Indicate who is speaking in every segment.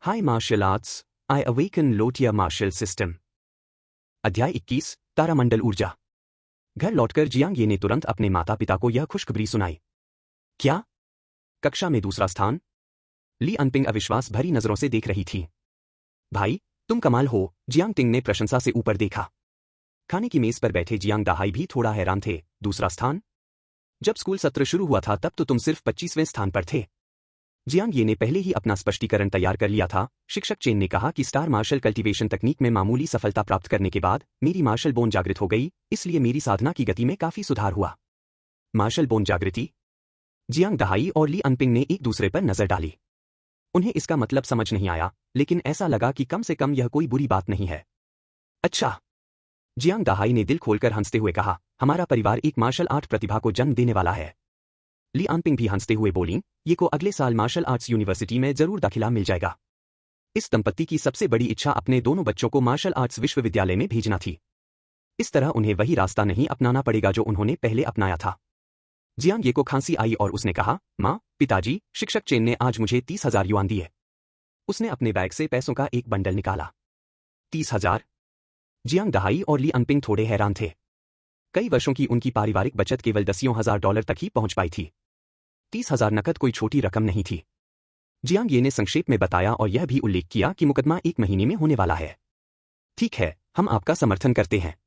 Speaker 1: High martial arts, आई awaken लोटिया martial system. अध्याय 21, तारामंडल ऊर्जा। घर लौटकर जियांग ये ने तुरंत अपने माता पिता को यह खुशखबरी सुनाई। क्या? कक्षा में दूसरा स्थान? ली अनपिंग अविश्वास भरी नजरों से देख रही थी। भाई, तुम कमाल हो, जियांग टिंग ने प्रशंसा से ऊपर देखा। खाने की मेज पर बैठे जियांग दहाई भी थोड़ा हैरान थे। दूसरा स्थान? जब स्कूल सत्र शुरू हुआ था तब तो तुम सिर्फ 25वें स्थान पर थे। जियांग ये ने पहले ही अपना स्पष्टीकरण तैयार कर लिया था। शिक्षक चेन ने कहा कि स्टार मार्शल कल्टीवेशन तकनीक में मामूली सफलता प्राप्त करने के बाद मेरी मार्शल बोन जागृत हो गई, इसलिए मेरी साधना की गति में काफी सुधार हुआ। मार्शल बोन जागृति? जियांग दहाई और ली अनपिंग ने एक दूसरे पर नजर डाली। उन्हें इसका मतलब समझ नहीं आया, लेकिन ऐसा लगा कि कम से कम यह कोई बुरी बात नहीं है। अच्छा। जियांग दहाई ने दिल खोलकर हंसते हुए कहा, हमारा परिवार एक मार्शल आर्ट प्रतिभा को जन्म देने वाला है। ली अनपिंग भी हंसते हुए बोली, ये को अगले साल मार्शल आर्ट्स यूनिवर्सिटी में जरूर दाखिला मिल जाएगा। इस दंपत्ति की सबसे बड़ी इच्छा अपने दोनों बच्चों को मार्शल आर्ट्स विश्वविद्यालय में भेजना थी। इस तरह उन्हें वही रास्ता नहीं अपनाना पड़ेगा जो उन्होंने पहले अपनाया था। जियांग ये को खांसी आई और उसने कहा, माँ, पिताजी, शिक्षक चेन ने आज मुझे 30,000 युआन दिए। उसने अपने बैग से पैसों का एक बंडल निकाला। 30,000? जियांग दहाई और ली अनपिंग थोड़े हैरान थे। कई वर्षों की उनकी पारिवारिक बचत केवल दसियों हजार डॉलर तक ही पहुंच पाई थी। 30,000 नकद कोई छोटी रकम नहीं थी। जियांग ये ने संक्षेप में बताया और यह भी उल्लेख किया कि मुकदमा 1 महीने में होने वाला है। ठीक है, हम आपका समर्थन करते हैं।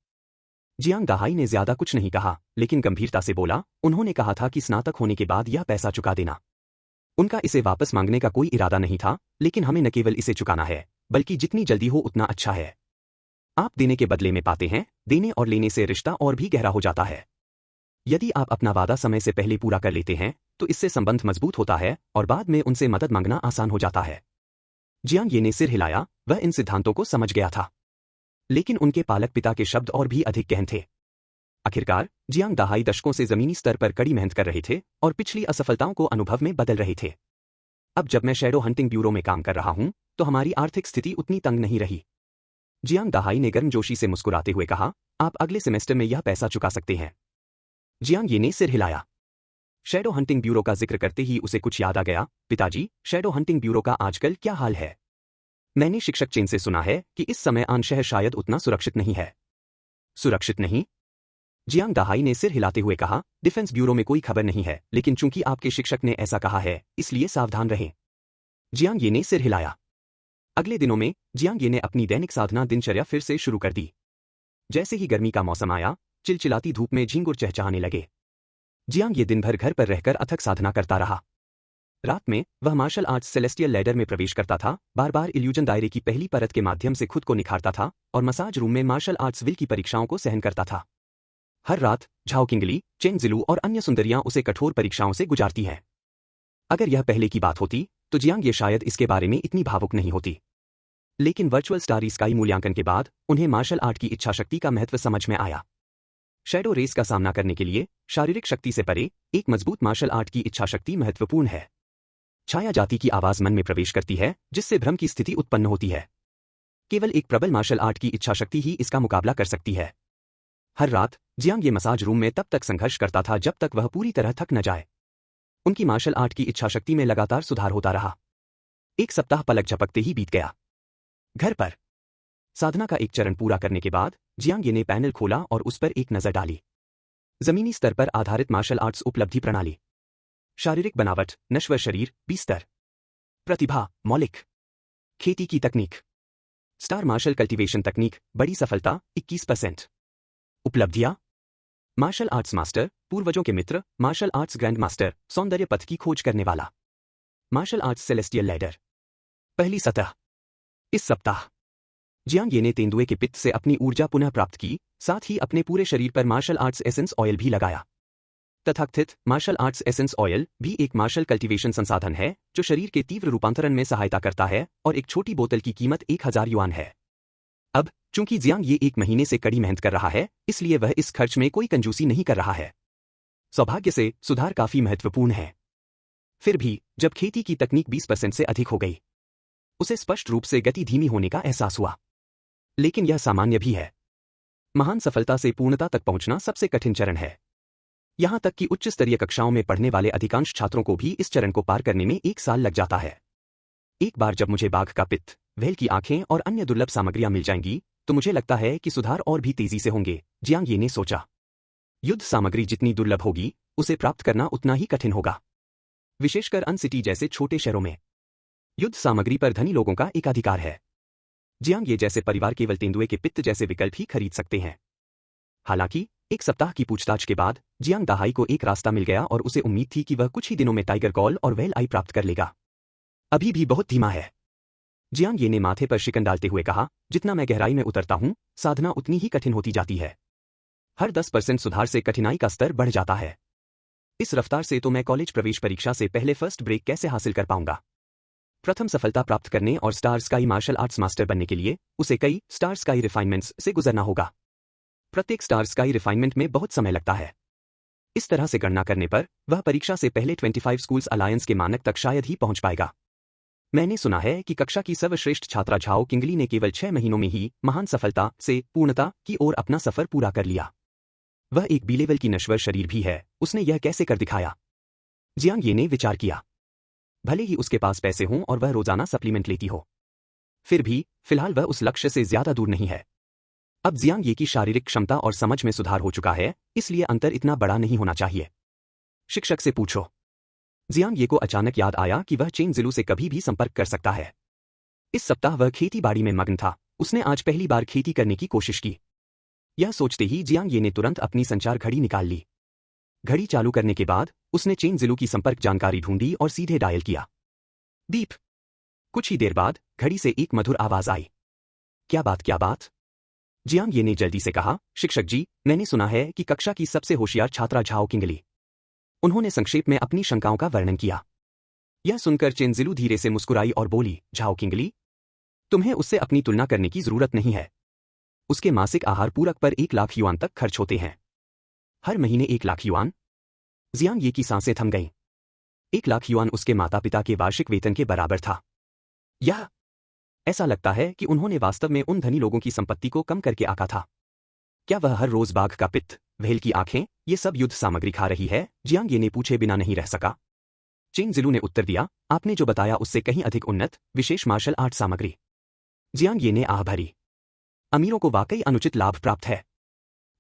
Speaker 1: जियांग दहाई ने ज्यादा कुछ नहीं कहा, लेकिन गंभीरता से बोला, उन्होंने कहा था कि स्नातक होने के बाद यह पैसा चुका देना। उनका इसे वापस मांगने का कोई इरादा नहीं था, लेकिन हमें न केवल इसे चुकाना है, बल्कि जितनी जल्दी हो उतना अच्छा है। आप देने के बदले में पाते हैं, देने और लेने से रिश्ता और भी गहरा हो जाता है। यदि आप अपना वादा समय से पहले पूरा कर लेते हैं, तो इससे संबंध मजबूत होता है और बाद में उनसे मदद मांगना आसान हो जाता है। जियांग ये ने सिर हिलाया, वह इन सिद्धांतों को समझ गया था। लेकिन उनके पालक पिता के शब्द और भी अधिक गहन थे। आखिरकार, जियांग दहाई दशकों से जमीनी स्तर पर कड़ी मेहनत कर रहे थे और पिछली असफलताओं को अनुभव में बदल रहे थे। अब जब मैं शैडो हंटिंग ब्यूरो में काम कर रहा हूं, तो हमारी आर्थिक स्थिति उतनी तंग नहीं रही। जियांग दहाई ने गर्मजोशी से मुस्कुराते हुए कहा, आप अगले सेमेस्टर में यह पैसा चुका सकते हैं। जियांग ये ने सिर हिलाया। शैडो हंटिंग ब्यूरो का जिक्र करते ही उसे कुछ याद आ गया। पिताजी, शैडो हंटिंग ब्यूरो का आजकल क्या हाल है? मैंने शिक्षक चेन से सुना है कि इस समय अंशतः शायद उतना सुरक्षित नहीं है। सुरक्षित नहीं? जियांग दहाई ने सिर हिलाते हुए कहा, डिफेंस ब्यूरो में कोई खबर नहीं है, लेकिन चूंकि आपके शिक्षक ने ऐसा कहा है, इसलिए सावधान रहें। जियांग ये ने सिर हिलाया। अगले दिनों में जियांग ये ने अपनी दैनिक साधना दिनचर्या फिर से शुरू कर दी। जैसे ही गर्मी का मौसम आया, चिलचिलाती धूप में झींगुर चहचहाने लगे। जियांग ये दिन भर घर पर रहकर अथक साधना करता रहा। रात में वह मार्शल आर्ट्स सेलेस्टियल लैडर में प्रवेश करता था, बार बार इल्यूजन दायरे की पहली परत के माध्यम से खुद को निखारता था और मसाज रूम में मार्शल आर्ट्स विल की परीक्षाओं को सहन करता था। हर रात झाओ किंगली, चेंग जिलू और अन्य सुंदरियां उसे कठोर परीक्षाओं से गुजारती हैं। अगर यह पहले की बात होती, तो जियांग ये शायद इसके बारे में इतनी भावुक नहीं होती। लेकिन वर्चुअल स्टारी स्काई मूल्यांकन के बाद उन्हें मार्शल आर्ट की इच्छा शक्ति का महत्व समझ में आया। शैडो रेस का सामना करने के लिए शारीरिक शक्ति से परे एक मजबूत मार्शल आर्ट की इच्छा शक्ति महत्वपूर्ण है। छाया जाति की आवाज मन में प्रवेश करती है, जिससे भ्रम की स्थिति उत्पन्न होती है। केवल एक प्रबल मार्शल आर्ट की इच्छा शक्ति ही इसका मुकाबला कर सकती है। हर रात जियांग ये मसाज रूम में तब तक संघर्ष करता था जब तक वह पूरी तरह थक न जाए। उनकी मार्शल आर्ट की इच्छा शक्ति में लगातार सुधार होता रहा। एक सप्ताह पलक झपकते ही बीत गया। घर पर साधना का एक चरण पूरा करने के बाद जियांग ये ने पैनल खोला और उस पर एक नजर डाली। जमीनी स्तर पर आधारित मार्शल आर्ट्स उपलब्धि प्रणाली। शारीरिक बनावट, नश्वर शरीर, 20 स्तर। प्रतिभा, मौलिक। खेती की तकनीक। स्टार मार्शल कल्टीवेशन तकनीक, बड़ी सफलता, 21%। उपलब्धियां: मार्शल आर्ट्स मास्टर, पूर्वजों के मित्र, मार्शल आर्ट्स ग्रैंड मास्टर, सौंदर्य पथ की खोज करने वाला। Martial arts celestial ladder. पहली सतह। इस सप्ताह जियांग ये ने तेंदुए के पित्त से अपनी ऊर्जा पुनः प्राप्त की, साथ ही अपने पूरे शरीर पर मार्शल आर्ट्स एसेंस ऑयल भी लगाया। तथाकथित मार्शल आर्ट्स एसेंस ऑयल भी एक मार्शल कल्टीवेशन संसाधन है जो शरीर के तीव्र रूपांतरण में सहायता करता है और एक छोटी बोतल की कीमत 1000 युआन है। अब चूंकि जियांग ये 1 महीने से कड़ी मेहनत कर रहा है, इसलिए वह इस खर्च में कोई कंजूसी नहीं कर रहा है। सौभाग्य से सुधार काफी महत्वपूर्ण है। फिर भी जब खेती की तकनीक 20% से अधिक हो गई, उसे स्पष्ट रूप से गति धीमी होने का एहसास हुआ। लेकिन यह सामान्य भी है। महान सफलता से पूर्णता तक पहुंचना सबसे कठिन चरण है। यहां तक कि उच्च स्तरीय कक्षाओं में पढ़ने वाले अधिकांश छात्रों को भी इस चरण को पार करने में 1 साल लग जाता है। एक बार जब मुझे बाघ का पित्त, व्हेल की आंखें और अन्य दुर्लभ सामग्रियां मिल जाएंगी तो मुझे लगता है कि सुधार और भी तेजी से होंगे, जियांग ये ने सोचा। युद्ध सामग्री जितनी दुर्लभ होगी उसे प्राप्त करना उतना ही कठिन होगा, विशेषकर अनसिटी जैसे छोटे शहरों में। युद्ध सामग्री पर धनी लोगों का एकाधिकार है। जियांग ये जैसे परिवार केवल तेंदुए के पित्त जैसे विकल्प ही खरीद सकते हैं। हालांकि एक सप्ताह की पूछताछ के बाद जियांग दाहाई को एक रास्ता मिल गया और उसे उम्मीद थी कि वह कुछ ही दिनों में टाइगर कॉल और व्हेल आई प्राप्त कर लेगा। अभी भी बहुत धीमा है, जियांग ये ने माथे पर शिकन डालते हुए कहा। जितना मैं गहराई में उतरता हूं साधना उतनी ही कठिन होती जाती है। हर 10% सुधार से कठिनाई का स्तर बढ़ जाता है। इस रफ्तार से तो मैं कॉलेज प्रवेश परीक्षा से पहले फर्स्ट ब्रेक कैसे हासिल कर पाऊंगा। प्रथम सफलता प्राप्त करने और star sky martial arts master बनने के लिए उसे कई स्टार स्काई रिफाइनमेंट्स से गुजरना होगा। प्रत्येक स्टार स्काई रिफाइनमेंट में बहुत समय लगता है। इस तरह से गणना करने पर वह परीक्षा से पहले 25 स्कूल्स अलायंस के मानक तक शायद ही पहुंच पाएगा। मैंने सुना है कि कक्षा की सर्वश्रेष्ठ छात्रा झाओ किंगली ने केवल 6 महीनों में ही महान सफलता से पूर्णता की ओर अपना सफर पूरा कर लिया। वह एक बी लेवल की नश्वर शरीर भी है, उसने यह कैसे कर दिखाया। जियांग ये ने विचार किया। भले ही उसके पास पैसे हों और वह रोजाना सप्लीमेंट लेती हो, फिर भी फिलहाल वह उस लक्ष्य से ज्यादा दूर नहीं है। अब जियांग ये की शारीरिक क्षमता और समझ में सुधार हो चुका है, इसलिए अंतर इतना बड़ा नहीं होना चाहिए। शिक्षक से पूछो। जियांग ये को अचानक याद आया कि वह चेंग जिलू से कभी भी संपर्क कर सकता है। इस सप्ताह वह खेती बाड़ी में मग्न था, उसने आज पहली बार खेती करने की कोशिश की। यह सोचते ही जियांग ये ने तुरंत अपनी संचार घड़ी निकाल ली। घड़ी चालू करने के बाद उसने चेंग जिलू की संपर्क जानकारी ढूंढी और सीधे डायल किया। बीप। कुछ ही देर बाद घड़ी से एक मधुर आवाज आई। क्या बात? जियांग ये ने जल्दी से कहा, शिक्षक जी, मैंने सुना है कि कक्षा की सबसे होशियार छात्रा झाओ किंगली। उन्होंने संक्षेप में अपनी शंकाओं का वर्णन किया। यह सुनकर चेंग जिलू धीरे से मुस्कुराई और बोली, झाओ किंगली, तुम्हें उससे अपनी तुलना करने की जरूरत नहीं है। उसके मासिक आहार पूरक पर 1 लाख युआन तक खर्च होते हैं। हर महीने 1 लाख युआन। जियांग ये की सांसें थम गईं। 1 लाख युआन उसके माता पिता के वार्षिक वेतन के बराबर था। यह ऐसा लगता है कि उन्होंने वास्तव में उन धनी लोगों की संपत्ति को कम करके आंका था। क्या वह हर रोज बाघ का पित्त, व्हेल की आंखें, ये सब युद्ध सामग्री खा रही है? जियांग ये ने पूछे बिना नहीं रह सका। चेंग जिलू ने उत्तर दिया, आपने जो बताया उससे कहीं अधिक उन्नत, विशेष मार्शल आर्ट सामग्री। जियांग ये ने आह भरी। अमीरों को वाकई अनुचित लाभ प्राप्त है।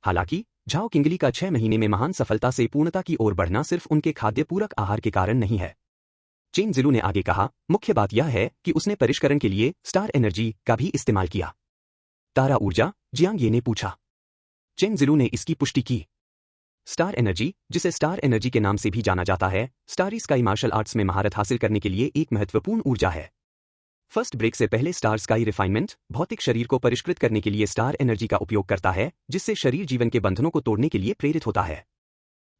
Speaker 1: हालांकि झाओ किंगली का 6 महीने में महान सफलता से पूर्णता की ओर बढ़ना सिर्फ उनके खाद्य पूरक आहार के कारण नहीं है। चेंग जिलू ने आगे कहा, मुख्य बात यह है कि उसने परिष्करण के लिए स्टार एनर्जी का भी इस्तेमाल किया। तारा ऊर्जा? जियांग ये ने पूछा। चेंग जिलू ने इसकी पुष्टि की। स्टार एनर्जी, जिसे स्टार एनर्जी के नाम से भी जाना जाता है, स्टारी स्काई मार्शल आर्ट्स में महारत हासिल करने के लिए एक महत्वपूर्ण ऊर्जा है। फर्स्ट ब्रेक से पहले स्टार स्काई रिफाइनमेंट भौतिक शरीर को परिष्कृत करने के लिए स्टार एनर्जी का उपयोग करता है, जिससे शरीर जीवन के बंधनों को तोड़ने के लिए प्रेरित होता है।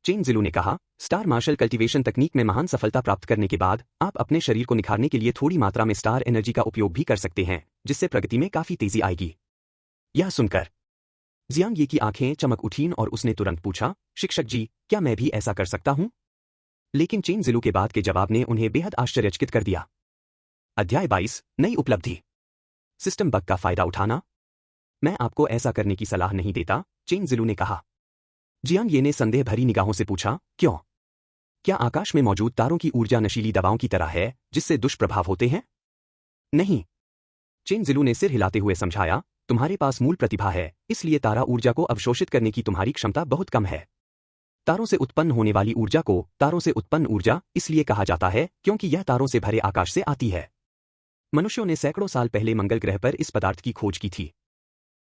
Speaker 1: चेंग जिलू ने कहा, स्टार मार्शल कल्टीवेशन तकनीक में महान सफलता प्राप्त करने के बाद आप अपने शरीर को निखारने के लिए थोड़ी मात्रा में स्टार एनर्जी का उपयोग भी कर सकते हैं, जिससे प्रगति में काफी तेजी आएगी। यह सुनकर जियांग ये की आंखें चमक उठीं और उसने तुरंत पूछा, शिक्षक जी, क्या मैं भी ऐसा कर सकता हूं? लेकिन चेंग जिलू के बाद के जवाब ने उन्हें बेहद आश्चर्यचकित कर दिया। अध्याय 22, नई उपलब्धि। सिस्टम बग का फायदा उठाना। मैं आपको ऐसा करने की सलाह नहीं देता, चेंग जिलू ने कहा। जियांग ये ने संदेह भरी निगाहों से पूछा, क्यों? क्या आकाश में मौजूद तारों की ऊर्जा नशीली दवाओं की तरह है, जिससे दुष्प्रभाव होते हैं? नहीं। चेंग जिलू ने सिर हिलाते हुए समझाया, तुम्हारे पास मूल प्रतिभा है, इसलिए तारा ऊर्जा को अवशोषित करने की तुम्हारी क्षमता बहुत कम है। तारों से उत्पन्न होने वाली ऊर्जा को तारों से उत्पन्न ऊर्जा इसलिए कहा जाता है क्योंकि यह तारों से भरे आकाश से आती है। मनुष्यों ने सैकड़ों साल पहले मंगल ग्रह पर इस पदार्थ की खोज की थी।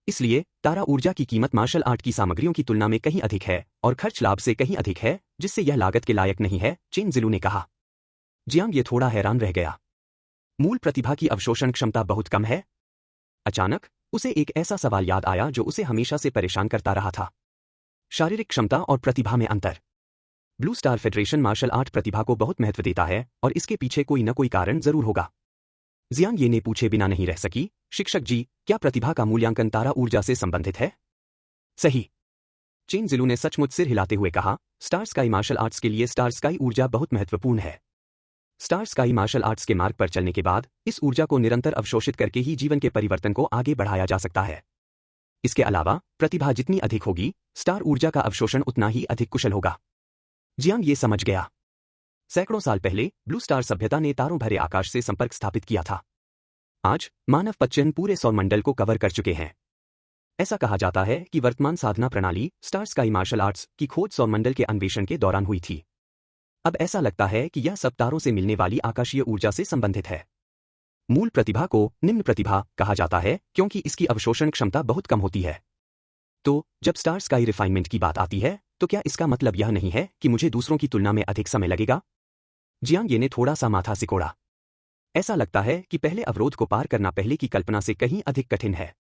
Speaker 1: इसलिए तारा ऊर्जा की कीमत मार्शल आर्ट की सामग्रियों की तुलना में कहीं अधिक है और खर्च लाभ से कहीं अधिक है, जिससे यह लागत के लायक नहीं है, चेंग जिलू ने कहा। जियांग ये थोड़ा हैरान रह गया। मूल प्रतिभा की अवशोषण क्षमता बहुत कम है? अचानक उसे एक ऐसा सवाल याद आया जो उसे हमेशा से परेशान करता रहा था। शारीरिक क्षमता और प्रतिभा में अंतर। Blue star federation martial art प्रतिभा को बहुत महत्व देता है और इसके पीछे कोई न कोई कारण जरूर होगा। जियांग ये ने पूछे बिना नहीं रह सकी, शिक्षक जी, क्या प्रतिभा का मूल्यांकन तारा ऊर्जा से संबंधित है? सही। चेंग जिलू ने सचमुच सिर हिलाते हुए कहा, स्टार स्काई मार्शल आर्ट्स के लिए स्टार स्काई ऊर्जा बहुत महत्वपूर्ण है। स्टार स्काई मार्शल आर्ट्स के मार्ग पर चलने के बाद इस ऊर्जा को निरंतर अवशोषित करके ही जीवन के परिवर्तन को आगे बढ़ाया जा सकता है। इसके अलावा प्रतिभा जितनी अधिक होगी, स्टार ऊर्जा का अवशोषण उतना ही अधिक कुशल होगा। जियांग ये समझ गया। सैकड़ों साल पहले ब्लू स्टार सभ्यता ने तारों भरे आकाश से संपर्क स्थापित किया था। आज मानव पच्चीन पूरे सौरमंडल को कवर कर चुके हैं। ऐसा कहा जाता है कि वर्तमान साधना प्रणाली स्टार स्काई मार्शल आर्ट्स की खोज सौरमंडल के अन्वेषण के दौरान हुई थी। अब ऐसा लगता है कि यह सब तारों से मिलने वाली आकाशीय ऊर्जा से संबंधित है। मूल प्रतिभा को निम्न प्रतिभा कहा जाता है क्योंकि इसकी अवशोषण क्षमता बहुत कम होती है। तो जब स्टार स्काई रिफाइनमेंट की बात आती है तो क्या इसका मतलब यह नहीं है कि मुझे दूसरों की तुलना में अधिक समय लगेगा? जियांग ये ने थोड़ा सा माथा सिकोड़ा। ऐसा लगता है कि पहले अवरोध को पार करना पहले की कल्पना से कहीं अधिक कठिन है।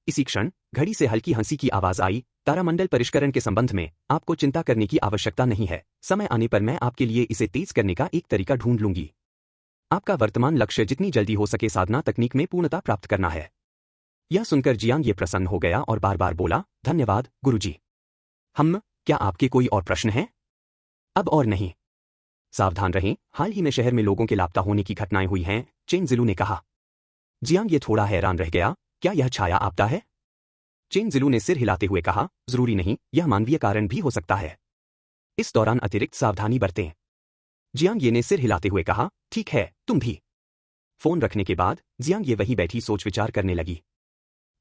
Speaker 1: इसी क्षण घड़ी से हल्की हंसी की आवाज आई। तारामंडल परिष्करण के संबंध में आपको चिंता करने की आवश्यकता नहीं है। समय आने पर मैं आपके लिए इसे तेज करने का एक तरीका ढूंढ लूंगी। आपका वर्तमान लक्ष्य जितनी जल्दी हो सके साधना तकनीक में पूर्णता प्राप्त करना है। यह सुनकर जियांग ये प्रसन्न हो गया और बार बार बोला, धन्यवाद गुरुजी। क्या आपके कोई और प्रश्न हैं? अब और नहीं। सावधान रहें, हाल ही में शहर में लोगों के लापता होने की घटनाएं हुई हैं, चेन जिलू ने कहा। जियांग ये थोड़ा हैरान रह गया, क्या यह छाया आपदा है? चेन जिलू ने सिर हिलाते हुए कहा, जरूरी नहीं, यह मानवीय कारण भी हो सकता है। इस दौरान अतिरिक्त सावधानी बरतें। जियांग ये ने सिर हिलाते हुए कहा, ठीक है, तुम भी। फोन रखने के बाद जियांग ये वहीं बैठी सोच विचार करने लगी।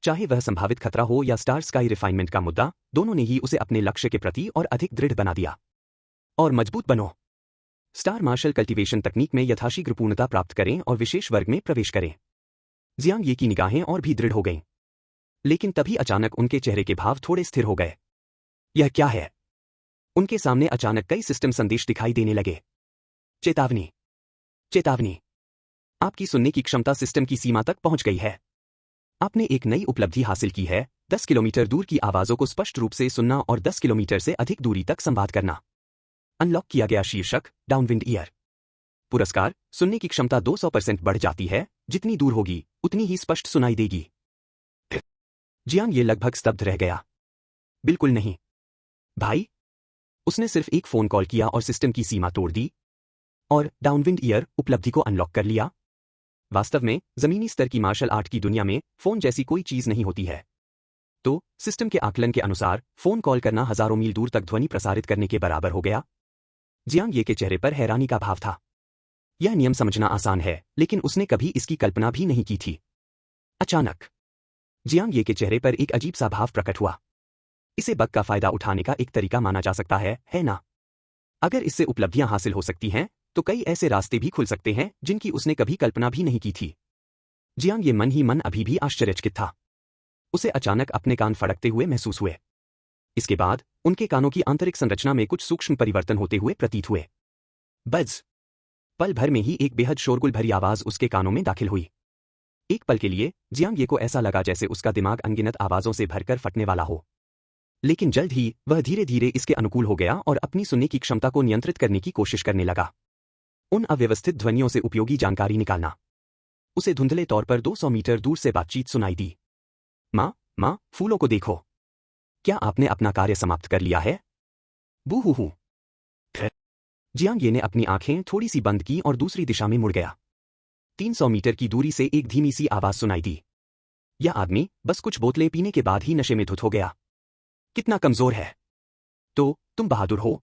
Speaker 1: चाहे वह संभावित खतरा हो या स्टार स्काई रिफाइनमेंट का मुद्दा, दोनों ने ही उसे अपने लक्ष्य के प्रति और अधिक दृढ़ बना दिया। और मजबूत बनो। स्टार मार्शल कल्टीवेशन तकनीक में यथाशीघ्र पूर्णता प्राप्त करें और विशेष वर्ग में प्रवेश करें। जियांग ये की निगाहें और भी दृढ़ हो गईं। लेकिन तभी अचानक उनके चेहरे के भाव थोड़े स्थिर हो गए। यह क्या है? उनके सामने अचानक कई सिस्टम संदेश दिखाई देने लगे। चेतावनी, चेतावनी, आपकी सुनने की क्षमता सिस्टम की सीमा तक पहुंच गई है। आपने एक नई उपलब्धि हासिल की है, 10 किलोमीटर दूर की आवाजों को स्पष्ट रूप से सुनना और 10 किलोमीटर से अधिक दूरी तक संवाद करना। अनलॉक किया गया शीर्षक, डाउनविंड ईयर। पुरस्कार, सुनने की क्षमता 200% बढ़ जाती है, जितनी दूर होगी उतनी ही स्पष्ट सुनाई देगी। जियांग ये लगभग स्तब्ध रह गया। बिल्कुल नहीं भाई, उसने सिर्फ एक फोन कॉल किया और सिस्टम की सीमा तोड़ दी और डाउनविंड ईयर उपलब्धि को अनलॉक कर लिया। वास्तव में जमीनी स्तर की मार्शल आर्ट की दुनिया में फोन जैसी कोई चीज नहीं होती है। तो सिस्टम के आकलन के अनुसार फोन कॉल करना हजारों मील दूर तक ध्वनि प्रसारित करने के बराबर हो गया। जियांग ये के चेहरे पर हैरानी का भाव था। यह नियम समझना आसान है, लेकिन उसने कभी इसकी कल्पना भी नहीं की थी। अचानक जियांग ये के चेहरे पर एक अजीब सा भाव प्रकट हुआ। इसे बग का फायदा उठाने का एक तरीका माना जा सकता है ना? अगर इससे उपलब्धियां हासिल हो सकती हैं, तो कई ऐसे रास्ते भी खुल सकते हैं जिनकी उसने कभी कल्पना भी नहीं की थी। जियांग ये मन ही मन अभी भी आश्चर्यचकित था। उसे अचानक अपने कान फड़कते हुए महसूस हुए। इसके बाद उनके कानों की आंतरिक संरचना में कुछ सूक्ष्म परिवर्तन होते हुए प्रतीत हुए। बज़। पल भर में ही एक बेहद शोरगुल भरी आवाज उसके कानों में दाखिल हुई। एक पल के लिए जियांग ये को ऐसा लगा जैसे उसका दिमाग अनगिनत आवाजों से भरकर फटने वाला हो। लेकिन जल्द ही वह धीरे धीरे इसके अनुकूल हो गया और अपनी सुनने की क्षमता को नियंत्रित करने की कोशिश करने लगा। उन अव्यवस्थित ध्वनियों से उपयोगी जानकारी निकालना। उसे धुंधले तौर पर 200 मीटर दूर से बातचीत सुनाई दी। माँ, फूलों को देखो। क्या आपने अपना कार्य समाप्त कर लिया है? बूहूहू। जियांग ये ने अपनी आंखें थोड़ी सी बंद की और दूसरी दिशा में मुड़ गया। 300 मीटर की दूरी से एक धीमी सी आवाज सुनाई दी। यह आदमी बस कुछ बोतलें पीने के बाद ही नशे में धुत हो गया। कितना कमजोर है। तो तुम बहादुर हो।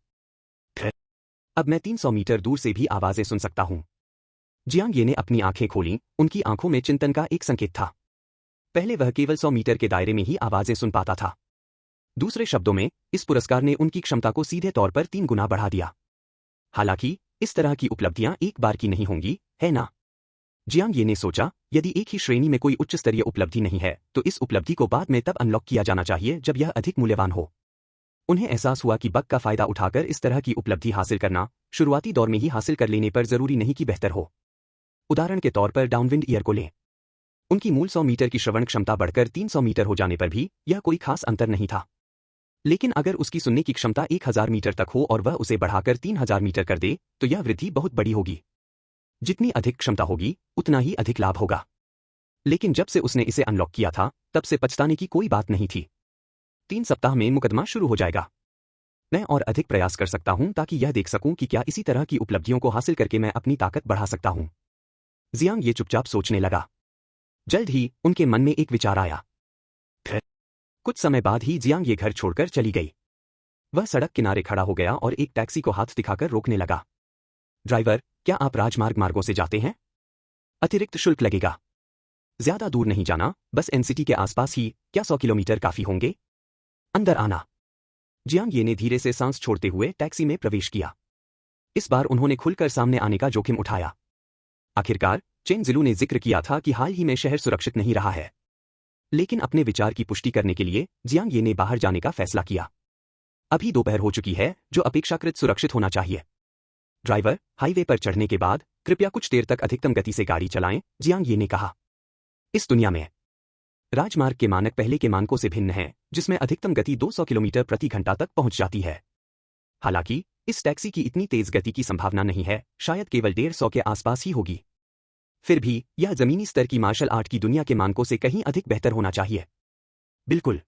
Speaker 1: अब मैं 300 मीटर दूर से भी आवाजें सुन सकता हूं। जियांग ये ने अपनी आंखें खोलीं, उनकी आंखों में चिंतन का एक संकेत था। पहले वह केवल 100 मीटर के दायरे में ही आवाजें सुन पाता था। दूसरे शब्दों में, इस पुरस्कार ने उनकी क्षमता को सीधे तौर पर 3 गुना बढ़ा दिया। हालांकि इस तरह की उपलब्धियां एक बार की नहीं होंगी, है ना? जियांग ये ने सोचा, यदि एक ही श्रेणी में कोई उच्च स्तरीय उपलब्धि नहीं है, तो इस उपलब्धि को बाद में तब अनलॉक किया जाना चाहिए जब यह अधिक मूल्यवान हो। उन्हें एहसास हुआ कि बग का फायदा उठाकर इस तरह की उपलब्धि हासिल करना शुरुआती दौर में ही हासिल कर लेने पर जरूरी नहीं कि बेहतर हो। उदाहरण के तौर पर डाउनविंड ईयर को लें। उनकी मूल 100 मीटर की श्रवण क्षमता बढ़कर 300 मीटर हो जाने पर भी यह कोई खास अंतर नहीं था। लेकिन अगर उसकी सुनने की क्षमता 1000 मीटर तक हो और वह उसे बढ़ाकर 3000 मीटर कर दे, तो यह वृद्धि बहुत बड़ी होगी। जितनी अधिक क्षमता होगी, उतना ही अधिक लाभ होगा। लेकिन जब से उसने इसे अनलॉक किया था, तब से पछताने की कोई बात नहीं थी। 3 सप्ताह में मुकदमा शुरू हो जाएगा। मैं और अधिक प्रयास कर सकता हूं ताकि यह देख सकूं कि क्या इसी तरह की उपलब्धियों को हासिल करके मैं अपनी ताकत बढ़ा सकता हूं। जियांग ये चुपचाप सोचने लगा। जल्द ही उनके मन में एक विचार आया। कुछ समय बाद ही जियांग ये घर छोड़कर चली गई। वह सड़क किनारे खड़ा हो गया और एक टैक्सी को हाथ दिखाकर रोकने लगा। ड्राइवर, क्या आप राजमार्ग मार्गों से जाते हैं? अतिरिक्त शुल्क लगेगा। ज्यादा दूर नहीं जाना, बस एनसीटी के आसपास ही, क्या 100 किलोमीटर काफी होंगे? अंदर आना। जियांग ये ने धीरे से सांस छोड़ते हुए टैक्सी में प्रवेश किया। इस बार उन्होंने खुलकर सामने आने का जोखिम उठाया। आखिरकार, चेन जिलू ने जिक्र किया था कि हाल ही में शहर सुरक्षित नहीं रहा है। लेकिन अपने विचार की पुष्टि करने के लिए जियांग ये ने बाहर जाने का फैसला किया। अभी दोपहर हो चुकी है, जो अपेक्षाकृत सुरक्षित होना चाहिए। ड्राइवर, हाईवे पर चढ़ने के बाद कृपया कुछ देर तक अधिकतम गति से गाड़ी चलाएं, जियांग ये ने कहा। इस दुनिया में राजमार्ग के मानक पहले के मानकों से भिन्न हैं, जिसमें अधिकतम गति 200 किलोमीटर प्रति घंटा तक पहुंच जाती है। हालांकि इस टैक्सी की इतनी तेज गति की संभावना नहीं है, शायद केवल 150 के आसपास ही होगी। फिर भी यह जमीनी स्तर की मार्शल आर्ट की दुनिया के मानकों से कहीं अधिक बेहतर होना चाहिए। बिल्कुल।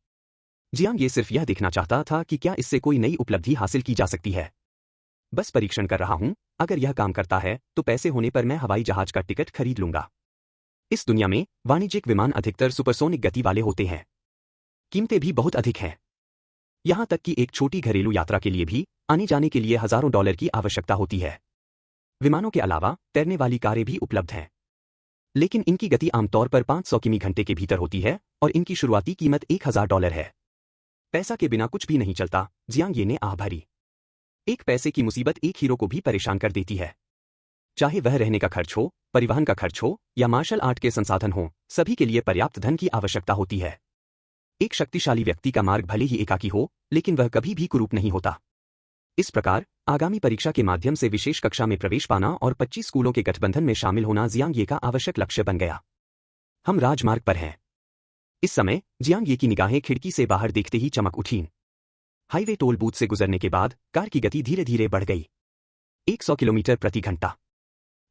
Speaker 1: जियांग ये सिर्फ यह देखना चाहता था कि क्या इससे कोई नई उपलब्धि हासिल की जा सकती है। बस परीक्षण कर रहा हूं, अगर यह काम करता है तो पैसे होने पर मैं हवाई जहाज का टिकट खरीद लूंगा। इस दुनिया में वाणिज्यिक विमान अधिकतर सुपरसोनिक गति वाले होते हैं। कीमतें भी बहुत अधिक हैं। यहां तक कि एक छोटी घरेलू यात्रा के लिए भी आने जाने के लिए हजारों डॉलर की आवश्यकता होती है। विमानों के अलावा तैरने वाली कारें भी उपलब्ध हैं, लेकिन इनकी गति आमतौर पर 500 किमी घंटे के भीतर होती है और इनकी शुरुआती कीमत $1000 है। पैसा के बिना कुछ भी नहीं चलता, जियांग ये ने आह भरी। एक पैसे की मुसीबत एक हीरो को भी परेशान कर देती है। चाहे वह रहने का खर्च हो, परिवहन का खर्च हो या मार्शल आर्ट के संसाधन हो, सभी के लिए पर्याप्त धन की आवश्यकता होती है। एक शक्तिशाली व्यक्ति का मार्ग भले ही एकाकी हो, लेकिन वह कभी भी कुरूप नहीं होता। इस प्रकार आगामी परीक्षा के माध्यम से विशेष कक्षा में प्रवेश पाना और 25 स्कूलों के गठबंधन में शामिल होना जियांग ये का आवश्यक लक्ष्य बन गया। हम राजमार्ग पर हैं। इस समय जियांग ये की निगाहें खिड़की से बाहर देखते ही चमक उठीं। हाईवे टोल बूथ से गुजरने के बाद कार की गति धीरे धीरे बढ़ गई। 100 किलोमीटर प्रति घंटा,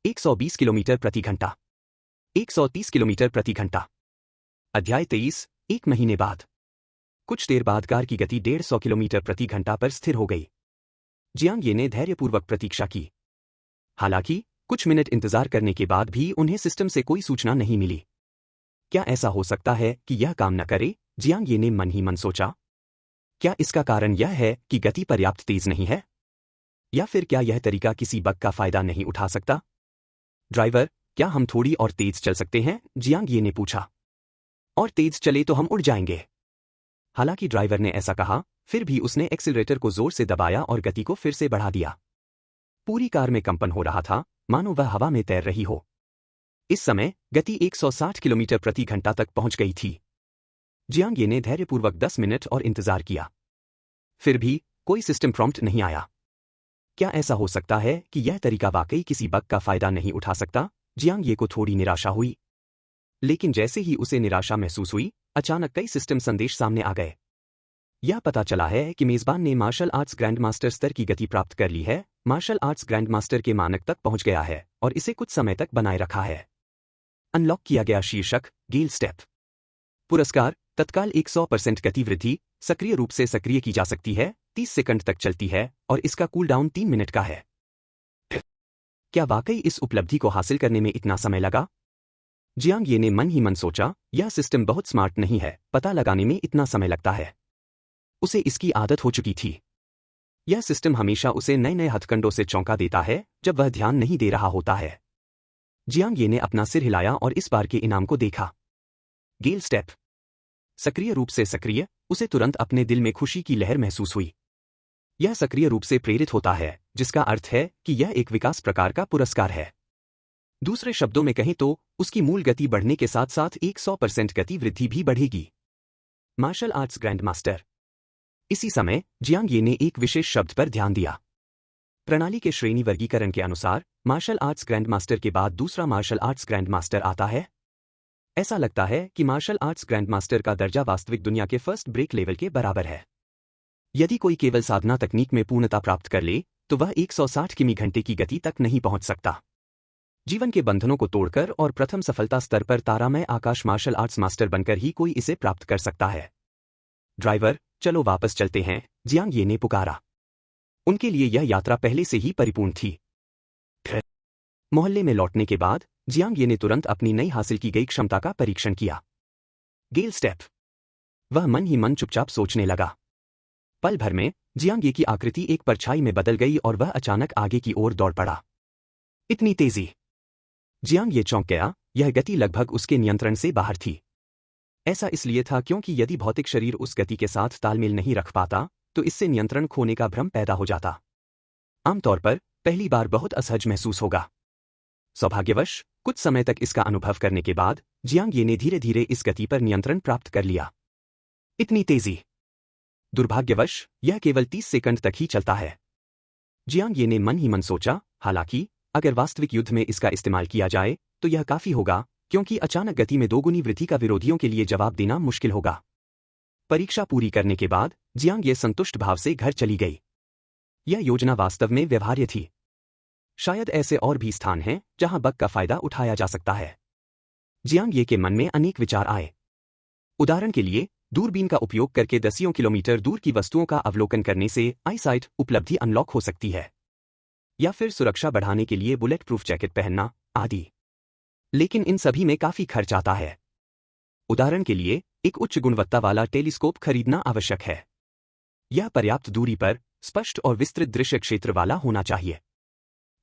Speaker 1: 120 किलोमीटर प्रति घंटा, 130 किलोमीटर प्रति घंटा। अध्याय 23, 1 महीने बाद। कुछ देर बाद कार की गति 150 किलोमीटर प्रति घंटा पर स्थिर हो गई। जियांग ये ने धैर्यपूर्वक प्रतीक्षा की। हालांकि कुछ मिनट इंतजार करने के बाद भी उन्हें सिस्टम से कोई सूचना नहीं मिली। क्या ऐसा हो सकता है कि यह काम न करे? जियांग ये ने मन ही मन सोचा। क्या इसका कारण यह है कि गति पर्याप्त तेज नहीं है? या फिर क्या यह तरीका किसी बग का फायदा नहीं उठा सकता? ड्राइवर, क्या हम थोड़ी और तेज चल सकते हैं? जियांग ये ने पूछा। और तेज चले तो हम उड़ जाएंगे। हालांकि ड्राइवर ने ऐसा कहा, फिर भी उसने एक्सीलरेटर को जोर से दबाया और गति को फिर से बढ़ा दिया। पूरी कार में कंपन हो रहा था, मानो वह हवा में तैर रही हो। इस समय गति 160 किलोमीटर प्रति घंटा तक पहुंच गई थी। जियांग ये ने धैर्यपूर्वक 10 मिनट और इंतजार किया। फिर भी कोई सिस्टम प्रॉम्प्ट नहीं आया। क्या ऐसा हो सकता है कि यह तरीका वाकई किसी बग का फायदा नहीं उठा सकता? जियांग ये को थोड़ी निराशा हुई। लेकिन जैसे ही उसे निराशा महसूस हुई, अचानक कई सिस्टम संदेश सामने आ गए। यह पता चला है कि मेजबान ने मार्शल आर्ट्स ग्रैंड मास्टर स्तर की गति प्राप्त कर ली है, मार्शल आर्ट्स ग्रैंड मास्टर के मानक तक पहुंच गया है और इसे कुछ समय तक बनाए रखा है। अनलॉक किया गया शीर्षक, गेल स्टेप। पुरस्कार, तत्काल 100% गति वृद्धि, सक्रिय रूप से सक्रिय की जा सकती है, 30 सेकंड तक चलती है और इसका कूलडाउन 3 मिनट का है। क्या वाकई इस उपलब्धि को हासिल करने में इतना समय लगा? जियांग ये ने मन ही मन सोचा, यह सिस्टम बहुत स्मार्ट नहीं है, पता लगाने में इतना समय लगता है। उसे इसकी आदत हो चुकी थी। यह सिस्टम हमेशा उसे नए नए हथकंडों से चौंका देता है जब वह ध्यान नहीं दे रहा होता है। जियांग ये ने अपना सिर हिलाया और इस बार के इनाम को देखा। गेल स्टेप। सक्रिय रूप से सक्रिय, उसे तुरंत अपने दिल में खुशी की लहर महसूस हुई। यह सक्रिय रूप से प्रेरित होता है, जिसका अर्थ है कि यह एक विकास प्रकार का पुरस्कार है। दूसरे शब्दों में कहें तो उसकी मूल गति बढ़ने के साथ साथ 100% गति वृद्धि भी बढ़ेगी। Martial arts grand master. इसी समय जियांग ये ने एक विशेष शब्द पर ध्यान दिया। प्रणाली के श्रेणी वर्गीकरण के अनुसार मार्शल आर्ट्स ग्रैंड मास्टर के बाद दूसरा मार्शल आर्ट्स ग्रैंड मास्टर आता है। ऐसा लगता है कि मार्शल आर्ट्स ग्रैंड मास्टर का दर्जा वास्तविक दुनिया के फर्स्ट ब्रेक लेवल के बराबर है। यदि कोई केवल साधना तकनीक में पूर्णता प्राप्त कर ले, तो वह 160 किमी घंटे की गति तक नहीं पहुंच सकता। जीवन के बंधनों को तोड़कर और प्रथम सफलता स्तर पर तारामय आकाश मार्शल आर्ट्स मास्टर बनकर ही कोई इसे प्राप्त कर सकता है। ड्राइवर, चलो वापस चलते हैं, जियांग ये ने पुकारा। उनके लिए यह यात्रा पहले से ही परिपूर्ण थी। मोहल्ले में लौटने के बाद जियांग ये ने तुरंत अपनी नई हासिल की गई क्षमता का परीक्षण किया। गेल स्टेप। वह मन ही मन चुपचाप सोचने लगा। पल भर में जियांग ये की आकृति एक परछाई में बदल गई और वह अचानक आगे की ओर दौड़ पड़ा। इतनी तेजी। जियांग ये चौंक गया, यह गति लगभग उसके नियंत्रण से बाहर थी। ऐसा इसलिए था क्योंकि यदि भौतिक शरीर उस गति के साथ तालमेल नहीं रख पाता, तो इससे नियंत्रण खोने का भ्रम पैदा हो जाता। आमतौर पर पहली बार बहुत असहज महसूस होगा। सौभाग्यवश कुछ समय तक इसका अनुभव करने के बाद जियांग ये ने धीरे धीरे इस गति पर नियंत्रण प्राप्त कर लिया। इतनी तेजी। दुर्भाग्यवश यह केवल 30 सेकंड तक ही चलता है। जियांग ये ने मन ही मन सोचा, हालांकि अगर वास्तविक युद्ध में इसका इस्तेमाल किया जाए तो यह काफी होगा, क्योंकि अचानक गति में दोगुनी वृद्धि का विरोधियों के लिए जवाब देना मुश्किल होगा। परीक्षा पूरी करने के बाद जियांग ये संतुष्ट भाव से घर चली गई। यह योजना वास्तव में व्यवहार्य थी। शायद ऐसे और भी स्थान हैं जहां बग का फायदा उठाया जा सकता है। जियांग ये के मन में अनेक विचार आए। उदाहरण के लिए, दूरबीन का उपयोग करके दसियों किलोमीटर दूर की वस्तुओं का अवलोकन करने से आईसाइट उपलब्धि अनलॉक हो सकती है, या फिर सुरक्षा बढ़ाने के लिए बुलेट प्रूफ जैकेट पहनना आदि। लेकिन इन सभी में काफी खर्च आता है। उदाहरण के लिए, एक उच्च गुणवत्ता वाला टेलीस्कोप खरीदना आवश्यक है। यह पर्याप्त दूरी पर स्पष्ट और विस्तृत दृश्य क्षेत्र वाला होना चाहिए,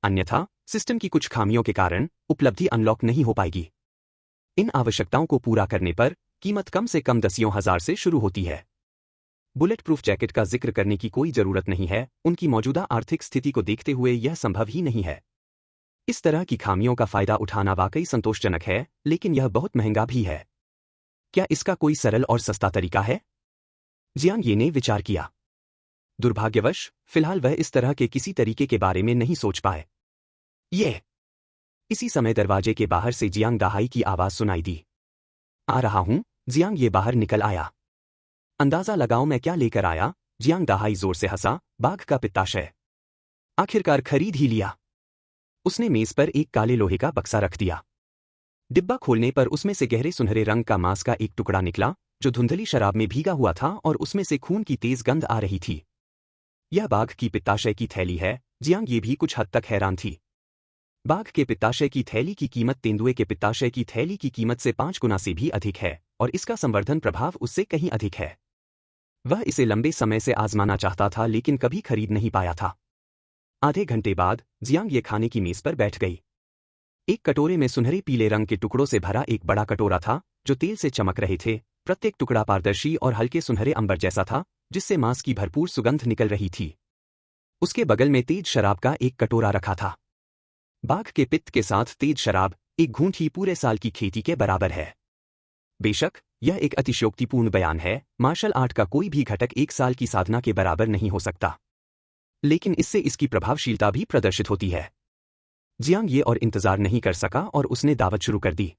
Speaker 1: अन्यथा सिस्टम की कुछ खामियों के कारण उपलब्धि अनलॉक नहीं हो पाएगी। इन आवश्यकताओं को पूरा करने पर कीमत कम से कम दसियों हजार से शुरू होती है। बुलेट प्रूफ जैकेट का जिक्र करने की कोई जरूरत नहीं है, उनकी मौजूदा आर्थिक स्थिति को देखते हुए यह संभव ही नहीं है। इस तरह की खामियों का फायदा उठाना वाकई संतोषजनक है, लेकिन यह बहुत महंगा भी है। क्या इसका कोई सरल और सस्ता तरीका है? जियांग ये ने विचार किया। दुर्भाग्यवश फिलहाल वह इस तरह के किसी तरीके के बारे में नहीं सोच पाए। इसी समय दरवाजे के बाहर से जियांग दाहाई की आवाज सुनाई दी। आ रहा हूं। जियांग ये बाहर निकल आया। अंदाजा लगाओ मैं क्या लेकर आया? जियांग दाहाई जोर से हंसा, बाघ का पित्ताशय। आखिरकार खरीद ही लिया। उसने मेज पर एक काले लोहे का बक्सा रख दिया। डिब्बा खोलने पर उसमें से गहरे सुनहरे रंग का मांस का एक टुकड़ा निकला, जो धुंधली शराब में भीगा हुआ था और उसमें से खून की तेज गंध आ रही थी। यह बाघ की पित्ताशय की थैली है। जियांग ये भी कुछ हद तक हैरान थी। बाघ के पित्ताशय की थैली की कीमत तेंदुए के पित्ताशय की थैली की कीमत से 5 गुना से भी अधिक है, और इसका संवर्धन प्रभाव उससे कहीं अधिक है। वह इसे लंबे समय से आजमाना चाहता था, लेकिन कभी खरीद नहीं पाया था। आधे घंटे बाद जियांग ये खाने की मेज पर बैठ गई। एक कटोरे में सुनहरे पीले रंग के टुकड़ों से भरा एक बड़ा कटोरा था, जो तेल से चमक रहे थे। प्रत्येक टुकड़ा पारदर्शी और हल्के सुनहरे अंबर जैसा था, जिससे मांस की भरपूर सुगंध निकल रही थी। उसके बगल में तेज शराब का एक कटोरा रखा था। बाघ के पित्त के साथ तेज शराब एक घूंट ही पूरे साल की खेती के बराबर है। बेशक यह एक अतिशयोक्तिपूर्ण बयान है, मार्शल आर्ट का कोई भी घटक 1 साल की साधना के बराबर नहीं हो सकता, लेकिन इससे इसकी प्रभावशीलता भी प्रदर्शित होती है। जियांग ये और इंतजार नहीं कर सका और उसने दावत शुरू कर दी।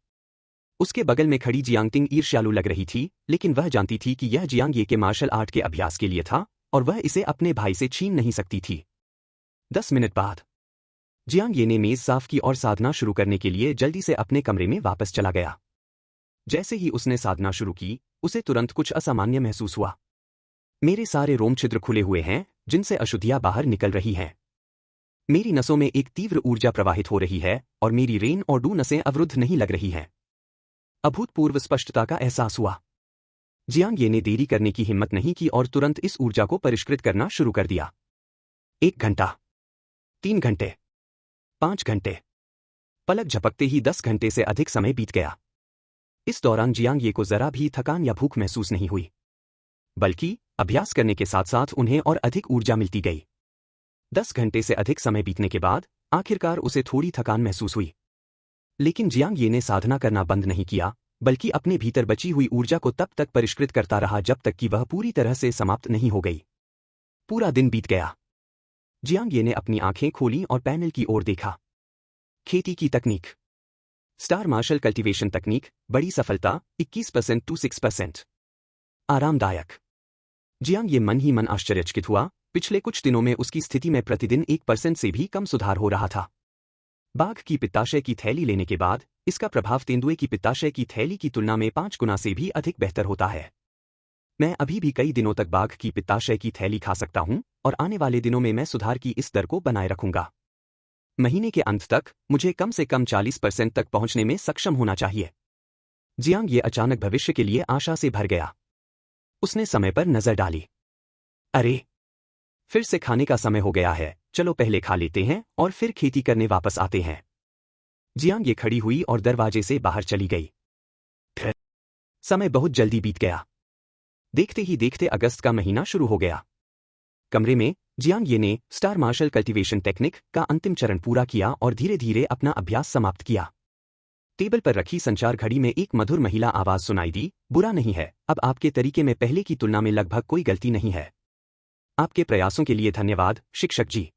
Speaker 1: उसके बगल में खड़ी जियांगटिंग ईर्ष्यालु लग रही थी, लेकिन वह जानती थी कि यह जियांग ये के मार्शल आर्ट के अभ्यास के लिए था और वह इसे अपने भाई से छीन नहीं सकती थी। 10 मिनट बाद जियांग ये ने मेज साफ की और साधना शुरू करने के लिए जल्दी से अपने कमरे में वापस चला गया। जैसे ही उसने साधना शुरू की, उसे तुरंत कुछ असामान्य महसूस हुआ। मेरे सारे रोम छिद्र खुले हुए हैं, जिनसे अशुद्धियां बाहर निकल रही हैं। मेरी नसों में एक तीव्र ऊर्जा प्रवाहित हो रही है और मेरी रेन और डू नसें अवरुद्ध नहीं लग रही हैं। अभूतपूर्व स्पष्टता का एहसास हुआ। जियांग ये ने देरी करने की हिम्मत नहीं की और तुरंत इस ऊर्जा को परिष्कृत करना शुरू कर दिया। 1 घंटा, 3 घंटे, 5 घंटे। पलक झपकते ही 10 घंटे से अधिक समय बीत गया। इस दौरान जियांग ये को जरा भी थकान या भूख महसूस नहीं हुई, बल्कि अभ्यास करने के साथ साथ उन्हें और अधिक ऊर्जा मिलती गई। 10 घंटे से अधिक समय बीतने के बाद आखिरकार उसे थोड़ी थकान महसूस हुई, लेकिन जियांग ये ने साधना करना बंद नहीं किया, बल्कि अपने भीतर बची हुई ऊर्जा को तब तक परिष्कृत करता रहा जब तक कि वह पूरी तरह से समाप्त नहीं हो गई। पूरा दिन बीत गया। जियांग ये ने अपनी आंखें खोलीं और पैनल की ओर देखा। खेती की तकनीक, स्टार मार्शल कल्टीवेशन तकनीक, बड़ी सफलता 21% to 6%। आरामदायक। जियांग ये मन ही मन आश्चर्यचकित हुआ। पिछले कुछ दिनों में उसकी स्थिति में प्रतिदिन 1% से भी कम सुधार हो रहा था। बाघ की पित्ताशय की थैली लेने के बाद इसका प्रभाव तेंदुए की पित्ताशय की थैली की तुलना में 5 गुना से भी अधिक बेहतर होता है। मैं अभी भी कई दिनों तक बाघ की पित्ताशय की थैली खा सकता हूं और आने वाले दिनों में मैं सुधार की इस दर को बनाए रखूंगा। महीने के अंत तक मुझे कम से कम 40% तक पहुंचने में सक्षम होना चाहिए। जियांग ये अचानक भविष्य के लिए आशा से भर गया। उसने समय पर नजर डाली। अरे, फिर से खाने का समय हो गया है, चलो पहले खा लेते हैं और फिर खेती करने वापस आते हैं। जियांग ये खड़ी हुई और दरवाजे से बाहर चली गई। समय बहुत जल्दी बीत गया। देखते ही देखते अगस्त का महीना शुरू हो गया। कमरे में जियांग ये ने स्टार मार्शल कल्टीवेशन टेक्निक का अंतिम चरण पूरा किया और धीरे धीरे अपना अभ्यास समाप्त किया। टेबल पर रखी संचार घड़ी में एक मधुर महिला आवाज सुनाई दी, बुरा नहीं है, अब आपके तरीके में पहले की तुलना में लगभग कोई गलती नहीं है। आपके प्रयासों के लिए धन्यवाद, शिक्षक जी।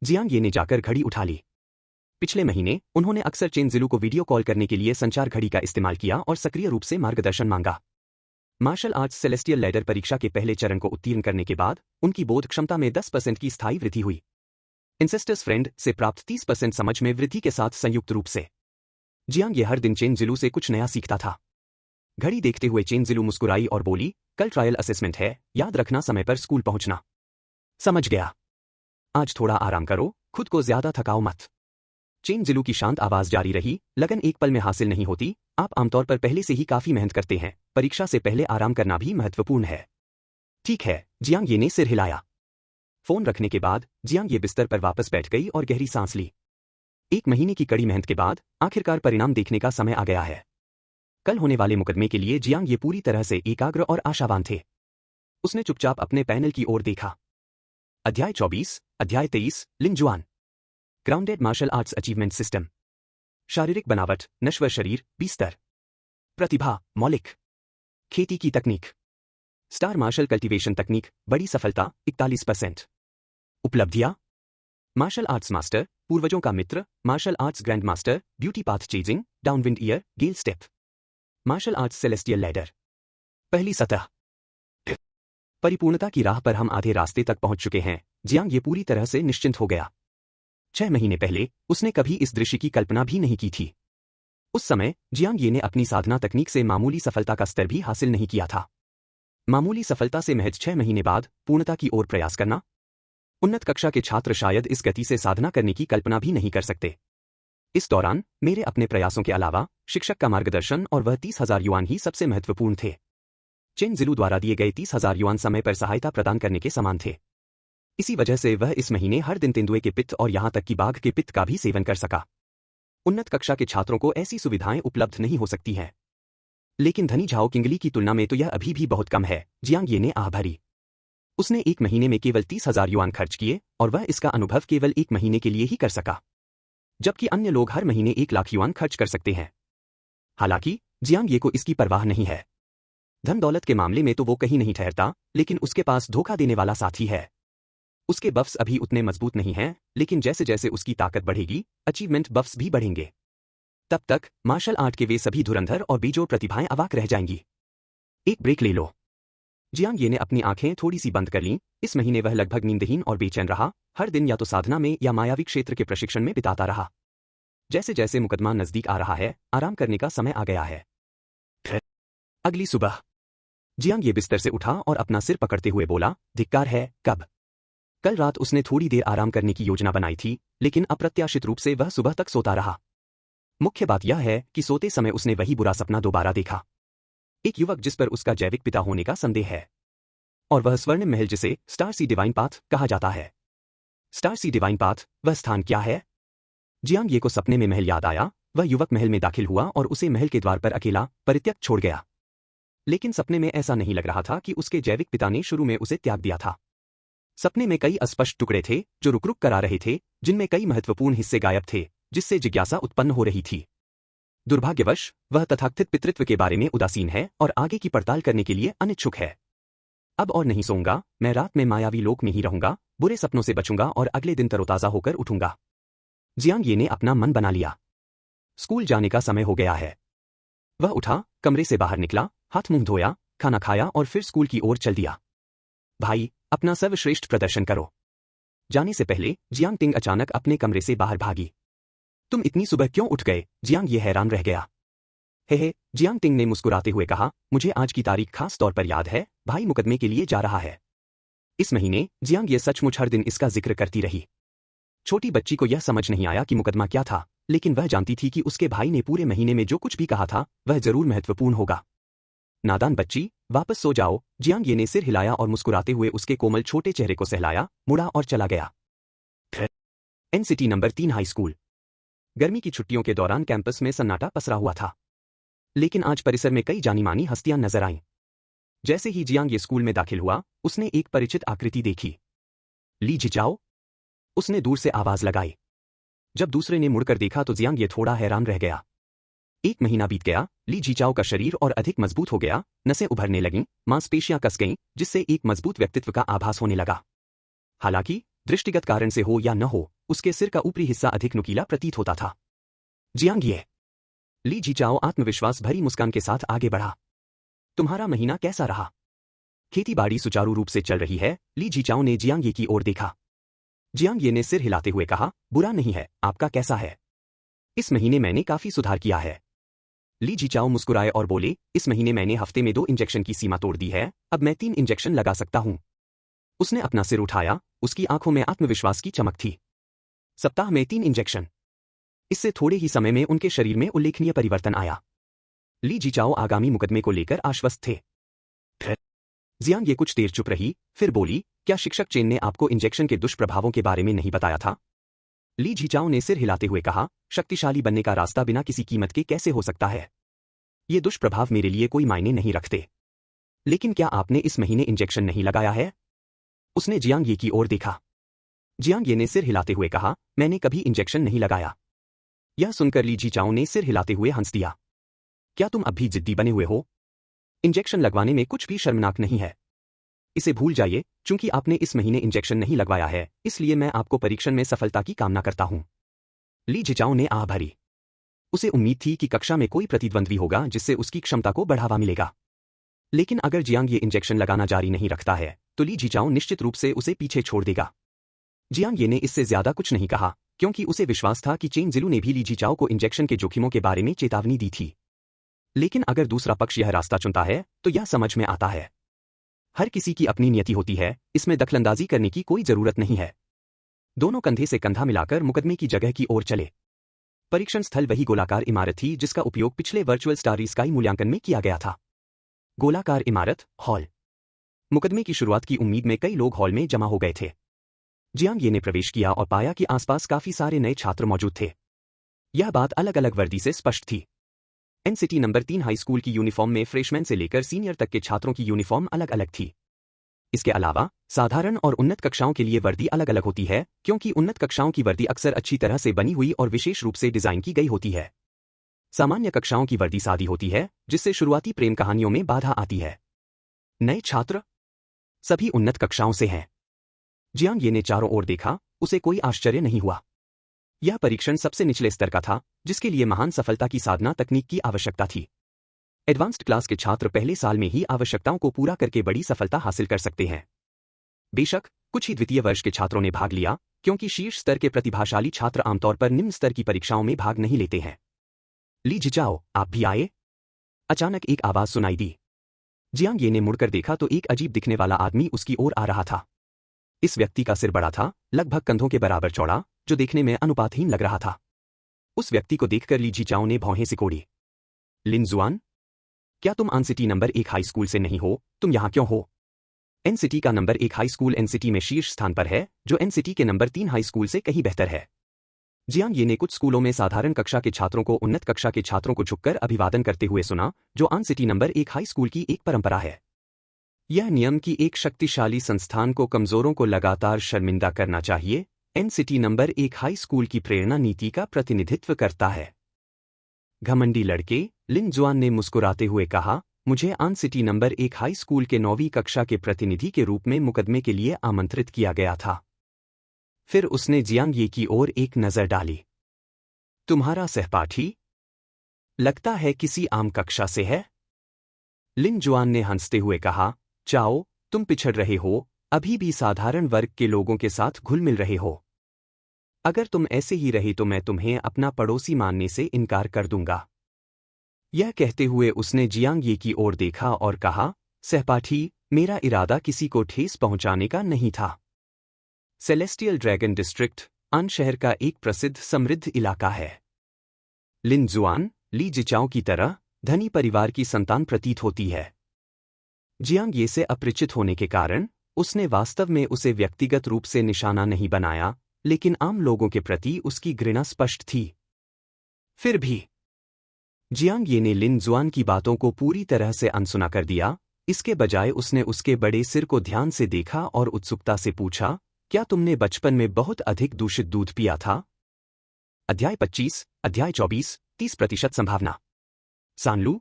Speaker 1: जियांग ये ने जाकर घड़ी उठा ली। पिछले महीने उन्होंने अक्सर चेन जिलू को वीडियो कॉल करने के लिए संचार घड़ी का इस्तेमाल किया और सक्रिय रूप से मार्गदर्शन मांगा। मार्शल आर्ट्स सेलेस्टियल लैडर परीक्षा के पहले चरण को उत्तीर्ण करने के बाद उनकी बोध क्षमता में 10% की स्थायी वृद्धि हुई। इंसेस्टर्स फ्रेंड से प्राप्त 30% समझ में वृद्धि के साथ संयुक्त रूप से जियांग ये हर दिन चेन जिलू से कुछ नया सीखता था। घड़ी देखते हुए चेन जिलू मुस्कुराई और बोली, कल ट्रायल असेसमेंट है, याद रखना समय पर स्कूल पहुंचना। समझ गया। आज थोड़ा आराम करो, खुद को ज्यादा थकाओ मत। चेन जिलू की शांत आवाज जारी रही, लगन एक पल में हासिल नहीं होती, आप आमतौर पर पहले से ही काफी मेहनत करते हैं, परीक्षा से पहले आराम करना भी महत्वपूर्ण है। ठीक है, जियांग ये ने सिर हिलाया। फोन रखने के बाद जियांग ये बिस्तर पर वापस बैठ गई और गहरी सांस ली। 1 महीने की कड़ी मेहनत के बाद आखिरकार परिणाम देखने का समय आ गया है। कल होने वाले मुकदमे के लिए जियांग ये पूरी तरह से एकाग्र और आशावान थे। उसने चुपचाप अपने पैनल की ओर देखा। अध्याय 24, अध्याय 23, Linjuan. Grounded martial arts achievement system. शारीरिक बनावट, नश्वर शरीर, 20 स्तर। प्रतिभा, मौलिक। खेती की तकनीक। स्टार मार्शल कल्टीवेशन तकनीक, बड़ी सफलता, 41%। उपलब्धियां। मार्शल आर्ट्स मास्टर, पूर्वजों का मित्र, martial arts grand master, beauty path chasing, downwind year, gale step. Martial arts celestial ladder. पहली सतह। परिपूर्णता की राह पर हम आधे रास्ते तक पहुंच चुके हैं, जियांग ये पूरी तरह से निश्चिंत हो गया। 6 महीने पहले उसने कभी इस दृश्य की कल्पना भी नहीं की थी। उस समय जियांग ये ने अपनी साधना तकनीक से मामूली सफलता का स्तर भी हासिल नहीं किया था। मामूली सफलता से महज 6 महीने बाद पूर्णता की ओर प्रयास करना। उन्नत कक्षा के छात्र शायद इस गति से साधना करने की कल्पना भी नहीं कर सकते। इस दौरान मेरे अपने प्रयासों के अलावा शिक्षक का मार्गदर्शन और वह 30,000 युआन ही सबसे महत्वपूर्ण थे। चेन जिलू द्वारा दिए गए 30,000 युआन समय पर सहायता प्रदान करने के समान थे। इसी वजह से वह इस महीने हर दिन तेंदुए के पित्त और यहां तक कि बाघ के पित्त का भी सेवन कर सका। उन्नत कक्षा के छात्रों को ऐसी सुविधाएं उपलब्ध नहीं हो सकती हैं। लेकिन धनी झाओ किंगली की तुलना में तो यह अभी भी बहुत कम है, जियांग ये ने आह भरी। उसने 1 महीने में केवल 30,000 युआन खर्च किए और वह इसका अनुभव केवल 1 महीने के लिए ही कर सका, जबकि अन्य लोग हर महीने 1 लाख युआन खर्च कर सकते हैं। हालांकि जियांग ये को इसकी परवाह नहीं है। धन दौलत के मामले में तो वो कहीं नहीं ठहरता, लेकिन उसके पास धोखा देने वाला साथी है। उसके बफ्स अभी उतने मजबूत नहीं हैं, लेकिन जैसे जैसे उसकी ताकत बढ़ेगी, अचीवमेंट बफ्स भी बढ़ेंगे। तब तक मार्शल आर्ट के वे सभी धुरंधर और बेजोड़ प्रतिभाएं अवाक रह जाएंगी। एक ब्रेक ले लो। जियांग ये ने अपनी आंखें थोड़ी सी बंद कर लीं। इस महीने वह लगभग नींदहीन और बेचैन रहा, हर दिन या तो साधना में या मायावी क्षेत्र के प्रशिक्षण में बिताता रहा। जैसे जैसे मुकदमा नजदीक आ रहा है, आराम करने का समय आ गया है। अगली सुबह जियांग ये बिस्तर से उठा और अपना सिर पकड़ते हुए बोला, धिक्कार है, कब? कल रात उसने थोड़ी देर आराम करने की योजना बनाई थी, लेकिन अप्रत्याशित रूप से वह सुबह तक सोता रहा। मुख्य बात यह है कि सोते समय उसने वही बुरा सपना दोबारा देखा। एक युवक जिस पर उसका जैविक पिता होने का संदेह है, और वह स्वर्णिम महल जिसे स्टार सी डिवाइन पाथ कहा जाता है। स्टार सी डिवाइन पाथ, वह स्थान क्या है? जियांग ये को सपने में महल याद आया। वह युवक महल में दाखिल हुआ और उसे महल के द्वार पर अकेला परित्यक्त छोड़ गया। लेकिन सपने में ऐसा नहीं लग रहा था कि उसके जैविक पिता ने शुरू में उसे त्याग दिया था। सपने में कई अस्पष्ट टुकड़े थे जो रुक रुक कर आ रहे थे, जिनमें कई महत्वपूर्ण हिस्से गायब थे, जिससे जिज्ञासा उत्पन्न हो रही थी। दुर्भाग्यवश वह तथाकथित पितृत्व के बारे में उदासीन है और आगे की पड़ताल करने के लिए अनिच्छुक है। अब और नहीं सोऊंगा, मैं रात में मायावी लोक में ही रहूंगा, बुरे सपनों से बचूंगा और अगले दिन तरोताजा होकर उठूंगा। जियांग ये ने अपना मन बना लिया। स्कूल जाने का समय हो गया है। वह उठा, कमरे से बाहर निकला, हाथ मुंह धोया, खाना खाया और फिर स्कूल की ओर चल दिया। भाई, अपना सर्वश्रेष्ठ प्रदर्शन करो। जाने से पहले जियांग टिंग अचानक अपने कमरे से बाहर भागी। तुम इतनी सुबह क्यों उठ गए? जियांग ये हैरान रह गया। हे, जियांग टिंग ने मुस्कुराते हुए कहा, मुझे आज की तारीख खास तौर पर याद है, भाई मुकदमे के लिए जा रहा है। इस महीने जियांग ये सचमुच हर दिन इसका जिक्र करती रही। छोटी बच्ची को यह समझ नहीं आया कि मुकदमा क्या था, लेकिन वह जानती थी कि उसके भाई ने पूरे महीने में जो कुछ भी कहा था, वह जरूर महत्वपूर्ण होगा। नादान बच्ची, वापस सो जाओ। जियांग ये ने सिर हिलाया और मुस्कुराते हुए उसके कोमल छोटे चेहरे को सहलाया, मुड़ा और चला गया। NCT number 3 high school. गर्मी की छुट्टियों के दौरान कैंपस में सन्नाटा पसरा हुआ था, लेकिन आज परिसर में कई जानी मानी हस्तियां नजर आईं। जैसे ही जियांग ये स्कूल में दाखिल हुआ, उसने एक परिचित आकृति देखी। ली जिचाओ, उसने दूर से आवाज लगाई। जब दूसरे ने मुड़कर देखा तो जियांग ये थोड़ा हैरान रह गया। 1 महीना बीत गया, ली जिचाओ का शरीर और अधिक मजबूत हो गया, नसें उभरने लगीं, मांसपेशियां कस गईं, जिससे एक मजबूत व्यक्तित्व का आभास होने लगा। हालांकि दृष्टिगत कारण से हो या न हो, उसके सिर का ऊपरी हिस्सा अधिक नुकीला प्रतीत होता था। जियांग ये। ली जिचाओ आत्मविश्वास भरी मुस्कान के साथ आगे बढ़ा। तुम्हारा महीना कैसा रहा? खेती-बाड़ी सुचारू रूप से चल रही है? ली जिचाओ ने जियांग ये की ओर देखा। जियांग ये ने सिर हिलाते हुए कहा, बुरा नहीं है, आपका कैसा है? इस महीने मैंने काफी सुधार किया है। ली जिचाओ मुस्कुराए और बोले, इस महीने मैंने हफ्ते में 2 इंजेक्शन की सीमा तोड़ दी है, अब मैं 3 इंजेक्शन लगा सकता हूं। उसने अपना सिर उठाया, उसकी आंखों में आत्मविश्वास की चमक थी। सप्ताह में 3 इंजेक्शन। इससे थोड़े ही समय में उनके शरीर में उल्लेखनीय परिवर्तन आया। ली जिचाओ आगामी मुकदमे को लेकर आश्वस्त थे। जियांग ये कुछ देर चुप रही, फिर बोली, क्या शिक्षक चेन ने आपको इंजेक्शन के दुष्प्रभावों के बारे में नहीं बताया था? ली जिचाओ ने सिर हिलाते हुए कहा, शक्तिशाली बनने का रास्ता बिना किसी कीमत के कैसे हो सकता है? ये दुष्प्रभाव मेरे लिए कोई मायने नहीं रखते। लेकिन क्या आपने इस महीने इंजेक्शन नहीं लगाया है? उसने जियांग ये की ओर देखा। जियांग ये ने सिर हिलाते हुए कहा, मैंने कभी इंजेक्शन नहीं लगाया। यह सुनकर ली जिचाओ ने सिर हिलाते हुए हंस दिया। क्या तुम अब भी जिद्दी बने हुए हो? इंजेक्शन लगवाने में कुछ भी शर्मनाक नहीं है। इसे भूल जाइए, चूंकि आपने इस महीने इंजेक्शन नहीं लगवाया है, इसलिए मैं आपको परीक्षण में सफलता की कामना करता हूं। ली जिचाओ ने आह भरी। उसे उम्मीद थी कि कक्षा में कोई प्रतिद्वंद्वी होगा जिससे उसकी क्षमता को बढ़ावा मिलेगा। लेकिन अगर जियांग ये इंजेक्शन लगाना जारी नहीं रखता है, तो ली जिचाओ निश्चित रूप से उसे पीछे छोड़ देगा। जियांग ये ने इससे ज्यादा कुछ नहीं कहा, क्योंकि उसे विश्वास था कि चेन जिलू ने भी ली जिचाओ को इंजेक्शन के जोखिमों के बारे में चेतावनी दी थी। लेकिन अगर दूसरा पक्ष यह रास्ता चुनता है, तो यह समझ में आता है। हर किसी की अपनी नियति होती है, इसमें दखलंदाजी करने की कोई जरूरत नहीं है। दोनों कंधे से कंधा मिलाकर मुकदमे की जगह की ओर चले। परीक्षण स्थल वही गोलाकार इमारत थी जिसका उपयोग पिछले वर्चुअल स्टारी स्काई मूल्यांकन में किया गया था। गोलाकार इमारत, हॉल। मुकदमे की शुरुआत की उम्मीद में कई लोग हॉल में जमा हो गए थे। जियांग ये ने प्रवेश किया और पाया कि आसपास काफी सारे नए छात्र मौजूद थे। यह बात अलग अलग वर्दी से स्पष्ट थी। एनसीटी नंबर 3 हाई स्कूल की यूनिफॉर्म में फ्रेशमैन से लेकर सीनियर तक के छात्रों की यूनिफॉर्म अलग अलग थी। इसके अलावा साधारण और उन्नत कक्षाओं के लिए वर्दी अलग अलग होती है, क्योंकि उन्नत कक्षाओं की वर्दी अक्सर अच्छी तरह से बनी हुई और विशेष रूप से डिजाइन की गई होती है। सामान्य कक्षाओं की वर्दी सादी होती है, जिससे शुरुआती प्रेम कहानियों में बाधा आती है। नए छात्र सभी उन्नत कक्षाओं से हैं। जियांग ये ने चारों ओर देखा, उसे कोई आश्चर्य नहीं हुआ। यह परीक्षण सबसे निचले स्तर का था, जिसके लिए महान सफलता की साधना तकनीक की आवश्यकता थी। एडवांस्ड क्लास के छात्र पहले साल में ही आवश्यकताओं को पूरा करके बड़ी सफलता हासिल कर सकते हैं। बेशक कुछ ही द्वितीय वर्ष के छात्रों ने भाग लिया, क्योंकि शीर्ष स्तर के प्रतिभाशाली छात्र आमतौर पर निम्न स्तर की परीक्षाओं में भाग नहीं लेते हैं। ली जिचाओ, आप भी आए? अचानक एक आवाज सुनाई दी। जियांग ये ने मुड़कर देखा तो एक अजीब दिखने वाला आदमी उसकी ओर आ रहा था। इस व्यक्ति का सिर बड़ा था, लगभग कंधों के बराबर चौड़ा, जो देखने में अनुपातहीन लग रहा था। उस व्यक्ति को देखकर ली जिचाओ ने भौहें सिकोड़ी। लिन जुआन, क्या तुम एनसीटी नंबर 1 हाई स्कूल से नहीं हो? तुम यहां क्यों हो? एनसीटी का नंबर 1 हाई स्कूल एनसीटी में शीर्ष स्थान पर है, जो एनसीटी के नंबर 3 हाई स्कूल से कहीं बेहतर है। जियांग ये ने कुछ स्कूलों में साधारण कक्षा के छात्रों को उन्नत कक्षा के छात्रों को झुककर अभिवादन करते हुए सुना, जो एनसीटी नंबर 1 हाई स्कूल की एक परंपरा है। यह नियम कि एक शक्तिशाली संस्थान को कमजोरों को लगातार शर्मिंदा करना चाहिए, एनसीटी नंबर 1 हाई स्कूल की प्रेरणा नीति का प्रतिनिधित्व करता है। घमंडी लड़के, लिन जुआन ने मुस्कुराते हुए कहा, मुझे एनसीटी नंबर 1 हाई स्कूल के 9वीं कक्षा के प्रतिनिधि के रूप में मुकदमे के लिए आमंत्रित किया गया था। फिर उसने जियांग ये की ओर एक नजर डाली। तुम्हारा सहपाठी? लगता है किसी आम कक्षा से है। लिन जुआन ने हंसते हुए कहा, चाओ, तुम पिछड़ रहे हो, अभी भी साधारण वर्ग के लोगों के साथ घुल मिल रहे हो। अगर तुम ऐसे ही रहे तो मैं तुम्हें अपना पड़ोसी मानने से इनकार कर दूंगा। यह कहते हुए उसने जियांग ये की ओर देखा और कहा, सहपाठी, मेरा इरादा किसी को ठेस पहुंचाने का नहीं था। सेलेस्टियल ड्रैगन डिस्ट्रिक्ट अन शहर का एक प्रसिद्ध समृद्ध इलाका है। लिन जुआन, ली जिचाओ की तरह धनी परिवार की संतान प्रतीत होती है। जियांग ये से अपरिचित होने के कारण उसने वास्तव में उसे व्यक्तिगत रूप से निशाना नहीं बनाया, लेकिन आम लोगों के प्रति उसकी घृणा स्पष्ट थी। फिर भी जियांग ये ने लिन जुआन की बातों को पूरी तरह से अनसुना कर दिया। इसके बजाय उसने उसके बड़े सिर को ध्यान से देखा और उत्सुकता से पूछा, क्या तुमने बचपन में बहुत अधिक दूषित दूध पिया था? अध्याय 25, अध्याय 24, 30% संभावना। सानलू?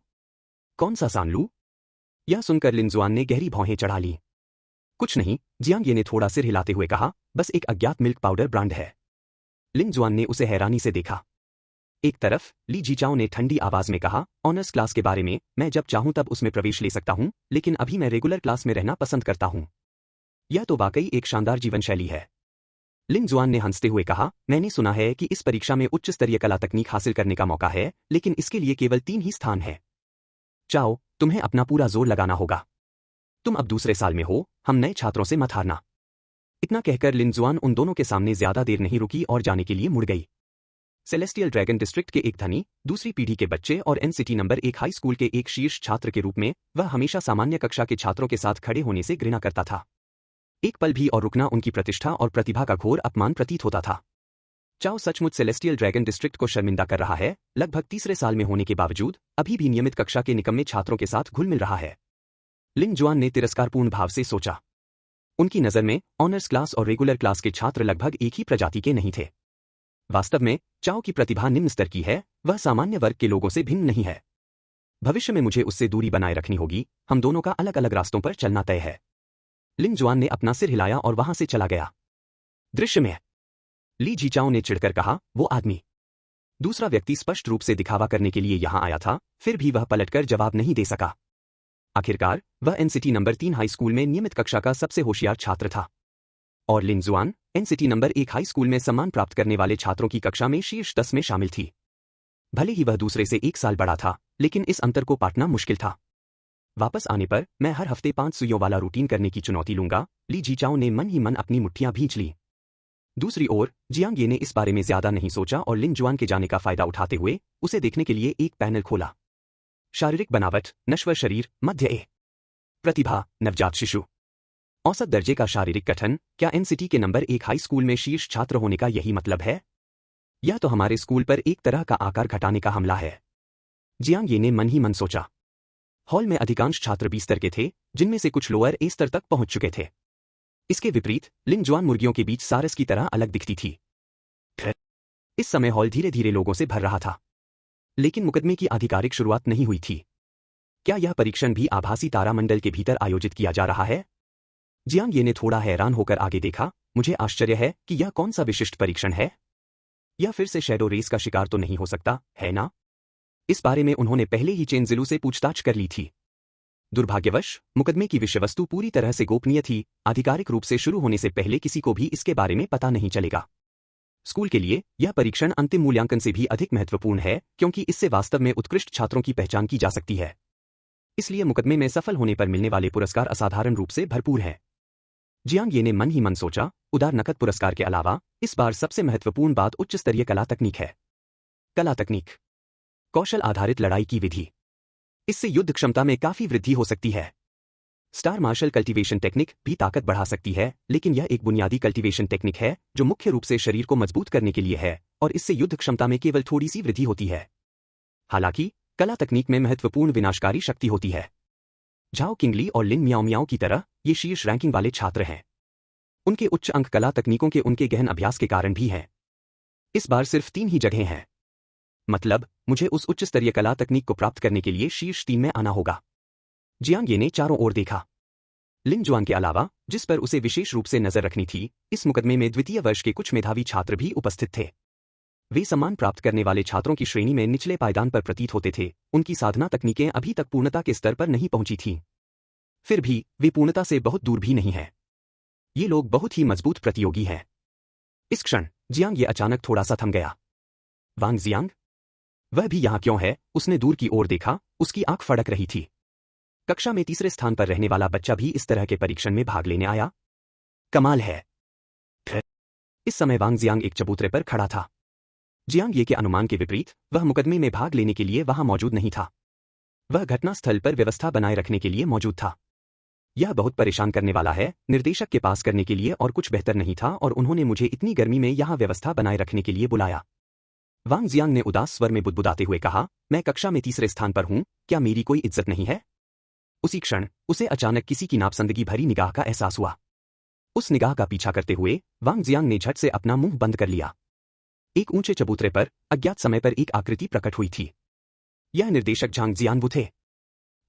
Speaker 1: कौन सा सानलू? यह सुनकर लिन जुआन ने गहरी भौहें चढ़ा ली। कुछ नहीं, जियांग ये ने थोड़ा सिर हिलाते हुए कहा, बस एक अज्ञात मिल्क पाउडर ब्रांड है। लिन जुआन ने उसे हैरानी से देखा। एक तरफ ली जीचाओ ने ठंडी आवाज में कहा, ऑनर्स क्लास के बारे में मैं जब चाहूं तब उसमें प्रवेश ले सकता हूं, लेकिन अभी मैं रेगुलर क्लास में रहना पसंद करता हूं। यह तो वाकई एक शानदार जीवन शैली है। लिन जुआन ने हंसते हुए कहा, मैंने सुना है कि इस परीक्षा में उच्च स्तरीय कला तकनीक हासिल करने का मौका है, लेकिन इसके लिए केवल 3 ही स्थान है। चाओ, तुम्हें अपना पूरा जोर लगाना होगा। तुम अब दूसरे साल में हो, हम नए छात्रों से मत हारना। इतना कहकर लिन जुआन उन दोनों के सामने ज्यादा देर नहीं रुकी और जाने के लिए मुड़ गई। सेलेस्टियल ड्रैगन डिस्ट्रिक्ट के एक धनी, दूसरी पीढ़ी के बच्चे और एनसीटी नंबर 1 हाई स्कूल के एक शीर्ष छात्र के रूप में वह हमेशा सामान्य कक्षा के छात्रों के साथ खड़े होने से घृणा करता था। एक पल भी और रुकना उनकी प्रतिष्ठा और प्रतिभा का घोर अपमान प्रतीत होता था। चाओ सचमुच सेलेस्टियल ड्रैगन डिस्ट्रिक्ट को शर्मिंदा कर रहा है, लगभग तीसरे साल में होने के बावजूद अभी भी नियमित कक्षा के निकम्मे छात्रों के साथ घुल मिल रहा है। लिन जुआन ने तिरस्कारपूर्ण भाव से सोचा। उनकी नज़र में ऑनर्स क्लास और रेगुलर क्लास के छात्र लगभग एक ही प्रजाति के नहीं थे। वास्तव में चाओ की प्रतिभा निम्न स्तर की है, वह सामान्य वर्ग के लोगों से भिन्न नहीं है। भविष्य में मुझे उससे दूरी बनाए रखनी होगी, हम दोनों का अलग अलग रास्तों पर चलना तय है। लिन जुआन ने अपना सिर हिलाया और वहां से चला गया। दृश्य में ली जीचाओ ने चिढ़कर कहा, वो आदमी। दूसरा व्यक्ति स्पष्ट रूप से दिखावा करने के लिए यहां आया था, फिर भी वह पलटकर जवाब नहीं दे सका। आखिरकार वह एनसीटी नंबर 3 हाई स्कूल में नियमित कक्षा का सबसे होशियार छात्र था, और लिन जुआन एनसीटी नंबर 1 हाई स्कूल में सम्मान प्राप्त करने वाले छात्रों की कक्षा में शीर्ष 10 में शामिल थी। भले ही वह दूसरे से 1 साल बड़ा था, लेकिन इस अंतर को पाटना मुश्किल था। वापस आने पर मैं हर हफ्ते 5 सुइयों वाला रूटीन करने की चुनौती लूंगा। ली जीचाओ ने मन ही मन अपनी मुट्ठियां भींच ली। दूसरी ओर जियांग ये ने इस बारे में ज्यादा नहीं सोचा और लिन जुआन के जाने का फायदा उठाते हुए उसे देखने के लिए एक पैनल खोला। शारीरिक बनावट, नश्वर शरीर, मध्य ए प्रतिभा, नवजात शिशु, औसत दर्जे का शारीरिक गठन। क्या एनसीटी के नंबर 1 हाई स्कूल में शीर्ष छात्र होने का यही मतलब है? यह तो हमारे स्कूल पर एक तरह का आकार घटाने का हमला है। जियांग ये ने मन ही मन सोचा। हॉल में अधिकांश छात्र बी स्तर के थे, जिनमें से कुछ लोअर ए स्तर तक पहुंच चुके थे। इसके विपरीत लिन जुआन मुर्गियों के बीच सारस की तरह अलग दिखती थी। इस समय हॉल धीरे धीरे लोगों से भर रहा था, लेकिन मुकदमे की आधिकारिक शुरुआत नहीं हुई थी। क्या यह परीक्षण भी आभासी तारामंडल के भीतर आयोजित किया जा रहा है? जियांग ये ने थोड़ा हैरान होकर आगे देखा। मुझे आश्चर्य है कि यह कौन सा विशिष्ट परीक्षण है। यह फिर से शैडो रेस का शिकार तो नहीं हो सकता, है ना? इस बारे में उन्होंने पहले ही चेन जिलू से पूछताछ कर ली थी। दुर्भाग्यवश मुकदमे की विषय वस्तु पूरी तरह से गोपनीय थी। आधिकारिक रूप से शुरू होने से पहले किसी को भी इसके बारे में पता नहीं चलेगा। स्कूल के लिए यह परीक्षण अंतिम मूल्यांकन से भी अधिक महत्वपूर्ण है, क्योंकि इससे वास्तव में उत्कृष्ट छात्रों की पहचान की जा सकती है। इसलिए मुकदमे में सफल होने पर मिलने वाले पुरस्कार असाधारण रूप से भरपूर हैं। जियांग ये ने मन ही मन सोचा, उदार नकद पुरस्कार के अलावा इस बार सबसे महत्वपूर्ण बात उच्च स्तरीय कला तकनीक है। कला तकनीक, कौशल आधारित लड़ाई की विधि। इससे युद्ध क्षमता में काफी वृद्धि हो सकती है। स्टार मार्शल कल्टीवेशन टेक्निक भी ताकत बढ़ा सकती है, लेकिन यह एक बुनियादी कल्टीवेशन टेक्निक है जो मुख्य रूप से शरीर को मजबूत करने के लिए है, और इससे युद्ध क्षमता में केवल थोड़ी सी वृद्धि होती है। हालांकि कला तकनीक में महत्वपूर्ण विनाशकारी शक्ति होती है। झाओ किंगली और लिन मियाओ मियाओ की तरह ये शीर्ष रैंकिंग वाले छात्र हैं। उनके उच्च अंक कला तकनीकों के उनके गहन अभ्यास के कारण भी हैं। इस बार सिर्फ 3 ही जगहें हैं। मतलब मुझे उस उच्च स्तरीय कला तकनीक को प्राप्त करने के लिए शीर्ष 3 में आना होगा। जियांग ये ने चारों ओर देखा। लिन जुआन के अलावा, जिस पर उसे विशेष रूप से नजर रखनी थी, इस मुकदमे में द्वितीय वर्ष के कुछ मेधावी छात्र भी उपस्थित थे। वे सम्मान प्राप्त करने वाले छात्रों की श्रेणी में निचले पायदान पर प्रतीत होते थे। उनकी साधना तकनीकें अभी तक पूर्णता के स्तर पर नहीं पहुंची थीं। फिर भी वे पूर्णता से बहुत दूर भी नहीं हैं। ये लोग बहुत ही मजबूत प्रतियोगी हैं। इस क्षण जियांग ये अचानक थोड़ा सा थम गया। वांग जियांग? वह भी यहां क्यों है? उसने दूर की ओर देखा, उसकी आंख फड़क रही थी। कक्षा में तीसरे स्थान पर रहने वाला बच्चा भी इस तरह के परीक्षण में भाग लेने आया? कमाल है। फिर इस समय वांग जियांग एक चबूतरे पर खड़ा था। जियांग ये के अनुमान के विपरीत वह मुकदमे में भाग लेने के लिए वहां मौजूद नहीं था। वह घटनास्थल पर व्यवस्था बनाए रखने के लिए मौजूद था। यह बहुत परेशान करने वाला है, निर्देशक के पास करने के लिए और कुछ बेहतर नहीं था और उन्होंने मुझे इतनी गर्मी में यहाँ व्यवस्था बनाए रखने के लिए बुलाया। वांग जियांग ने उदास स्वर में बुदबुदाते हुए कहा, मैं कक्षा में तीसरे स्थान पर हूँ, क्या मेरी कोई इज्जत नहीं है? उसी क्षण उसे अचानक किसी की नापसंदगी भरी निगाह का एहसास हुआ। उस निगाह का पीछा करते हुए वांग जियांग ने झट से अपना मुंह बंद कर लिया। एक ऊंचे चबूतरे पर अज्ञात समय पर एक आकृति प्रकट हुई थी। यह निर्देशक झांग जियानवू थे।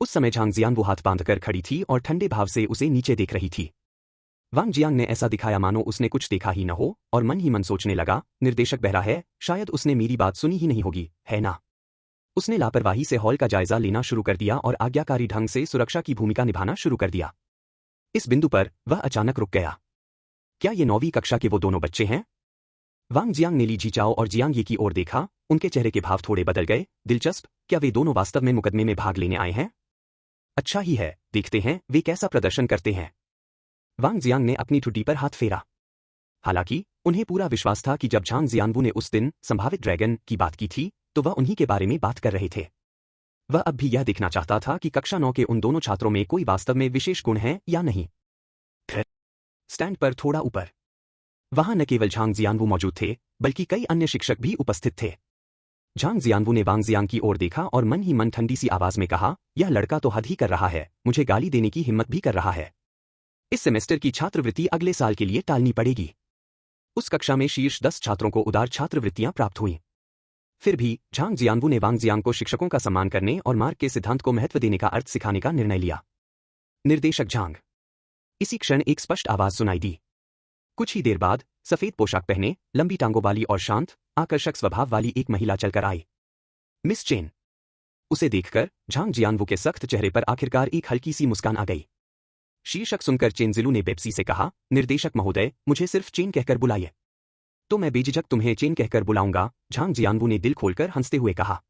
Speaker 1: उस समय झांग जियानवू हाथ बांधकर खड़ी थी और ठंडे भाव से उसे नीचे देख रही थी। वांग जियांग ने ऐसा दिखाया मानो उसने कुछ देखा ही न हो और मन ही मन सोचने लगा, निर्देशक बहरा है, शायद उसने मेरी बात सुनी ही नहीं होगी, है ना? उसने लापरवाही से हॉल का जायजा लेना शुरू कर दिया और आज्ञाकारी ढंग से सुरक्षा की भूमिका निभाना शुरू कर दिया। इस बिंदु पर वह अचानक रुक गया। क्या ये 9वीं कक्षा के वो दोनों बच्चे हैं? वांग जियांग ने ली जीचाओ और जियांग ये की ओर देखा, उनके चेहरे के भाव थोड़े बदल गए। दिलचस्प, क्या वे दोनों वास्तव में मुकदमे में भाग लेने आए हैं? अच्छा ही है, देखते हैं वे कैसा प्रदर्शन करते हैं। वांग जियांग ने अपनी ठुड्डी पर हाथ फेरा। हालांकि उन्हें पूरा विश्वास था कि जब झांग जियानवू ने उस दिन संभावित ड्रैगन की बात की थी तो वह उन्हीं के बारे में बात कर रहे थे। वह अब भी यह देखना चाहता था कि कक्षा 9 के उन दोनों छात्रों में कोई वास्तव में विशेष गुण है या नहीं। स्टैंड पर थोड़ा ऊपर वहां न केवल झांग जियानवू मौजूद थे बल्कि कई अन्य शिक्षक भी उपस्थित थे। झांग जियानवू ने वांग जियांग की ओर देखा और मन ही मन ठंडी सी आवाज में कहा, यह लड़का तो हद ही कर रहा है, मुझे गाली देने की हिम्मत भी कर रहा है। इस सेमेस्टर की छात्रवृत्ति अगले साल के लिए टालनी पड़ेगी। उस कक्षा में शीर्ष 10 छात्रों को उदार छात्रवृत्तियां प्राप्त हुईं। फिर भी झांग जियानवू ने वांग जियांग को शिक्षकों का सम्मान करने और मार्ग के सिद्धांत को महत्व देने का अर्थ सिखाने का निर्णय लिया। निर्देशक झांग। इसी क्षण एक स्पष्ट आवाज सुनाई दी। कुछ ही देर बाद सफेद पोशाक पहने, लंबी टांगों वाली और शांत, आकर्षक स्वभाव वाली एक महिला चलकर आई। Miss chain. उसे देखकर झांग जियानवू के सख्त चेहरे पर आखिरकार एक हल्की सी मुस्कान आ गई। शीर्षक सुनकर चेन जिलू ने बेपसी से कहा, निर्देशक महोदय, मुझे सिर्फ चेन कहकर बुलाइए। तो मैं बेझिझक तुम्हें चेन कहकर बुलाऊंगा, झांग जियानवू ने दिल खोलकर हंसते हुए कहा।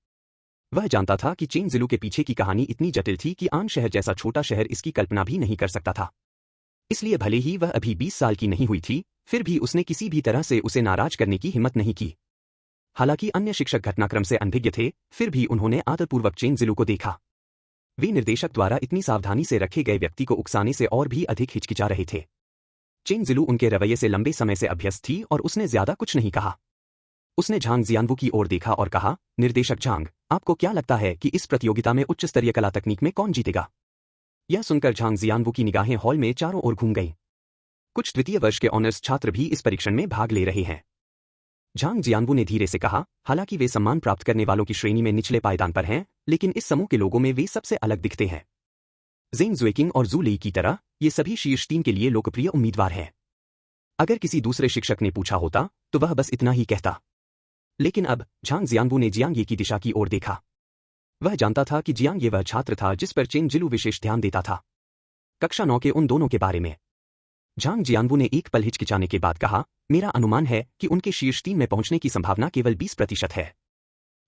Speaker 1: वह जानता था कि चेन जिलू के पीछे की कहानी इतनी जटिल थी कि आन शहर जैसा छोटा शहर इसकी कल्पना भी नहीं कर सकता था। इसलिए भले ही वह अभी 20 साल की नहीं हुई थी, फिर भी उसने किसी भी तरह से उसे नाराज करने की हिम्मत नहीं की। हालांकि अन्य शिक्षक घटनाक्रम से अनभिज्ञ थे, फिर भी उन्होंने आदरपूर्वक चेन जिलू को देखा। वे निर्देशक द्वारा इतनी सावधानी से रखे गए व्यक्ति को उकसाने से और भी अधिक हिचकिचा रहे थे। चेन जिलू उनके रवैये से लंबे समय से अभ्यस्त थी और उसने ज्यादा कुछ नहीं कहा। उसने झांग जियानवू की ओर देखा और कहा, निर्देशक झांग, आपको क्या लगता है कि इस प्रतियोगिता में उच्च स्तरीय कला तकनीक में कौन जीतेगा? यह सुनकर झांग जियानवू की निगाहें हॉल में चारों ओर घूम गईं। कुछ तृतीय वर्ष के ऑनर्स छात्र भी इस परीक्षण में भाग ले रहे हैं। झांग जियानवू ने धीरे से कहा, हालांकि वे सम्मान प्राप्त करने वालों की श्रेणी में निचले पायदान पर हैं, लेकिन इस समूह के लोगों में वे सबसे अलग दिखते हैं। जेंग ज़ुएकिंग और जू लेई की तरह ये सभी शीर्ष 3 के लिए लोकप्रिय उम्मीदवार हैं। अगर किसी दूसरे शिक्षक ने पूछा होता तो वह बस इतना ही कहता, लेकिन अब झांग जियानवू ने जियांग ये की दिशा की ओर देखा। वह जानता था कि जियांग ये वह छात्र था जिस पर चेन जिलू विशेष ध्यान देता था। कक्षा 9 के उन दोनों के बारे में झांग जियानवू ने एक पल हिचकिचाने के बाद कहा, मेरा अनुमान है कि उनके शीर्ष 3 में पहुंचने की संभावना केवल 20% है।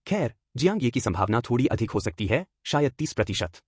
Speaker 1: खैर, जियांग ये की संभावना थोड़ी अधिक हो सकती है, शायद 30%।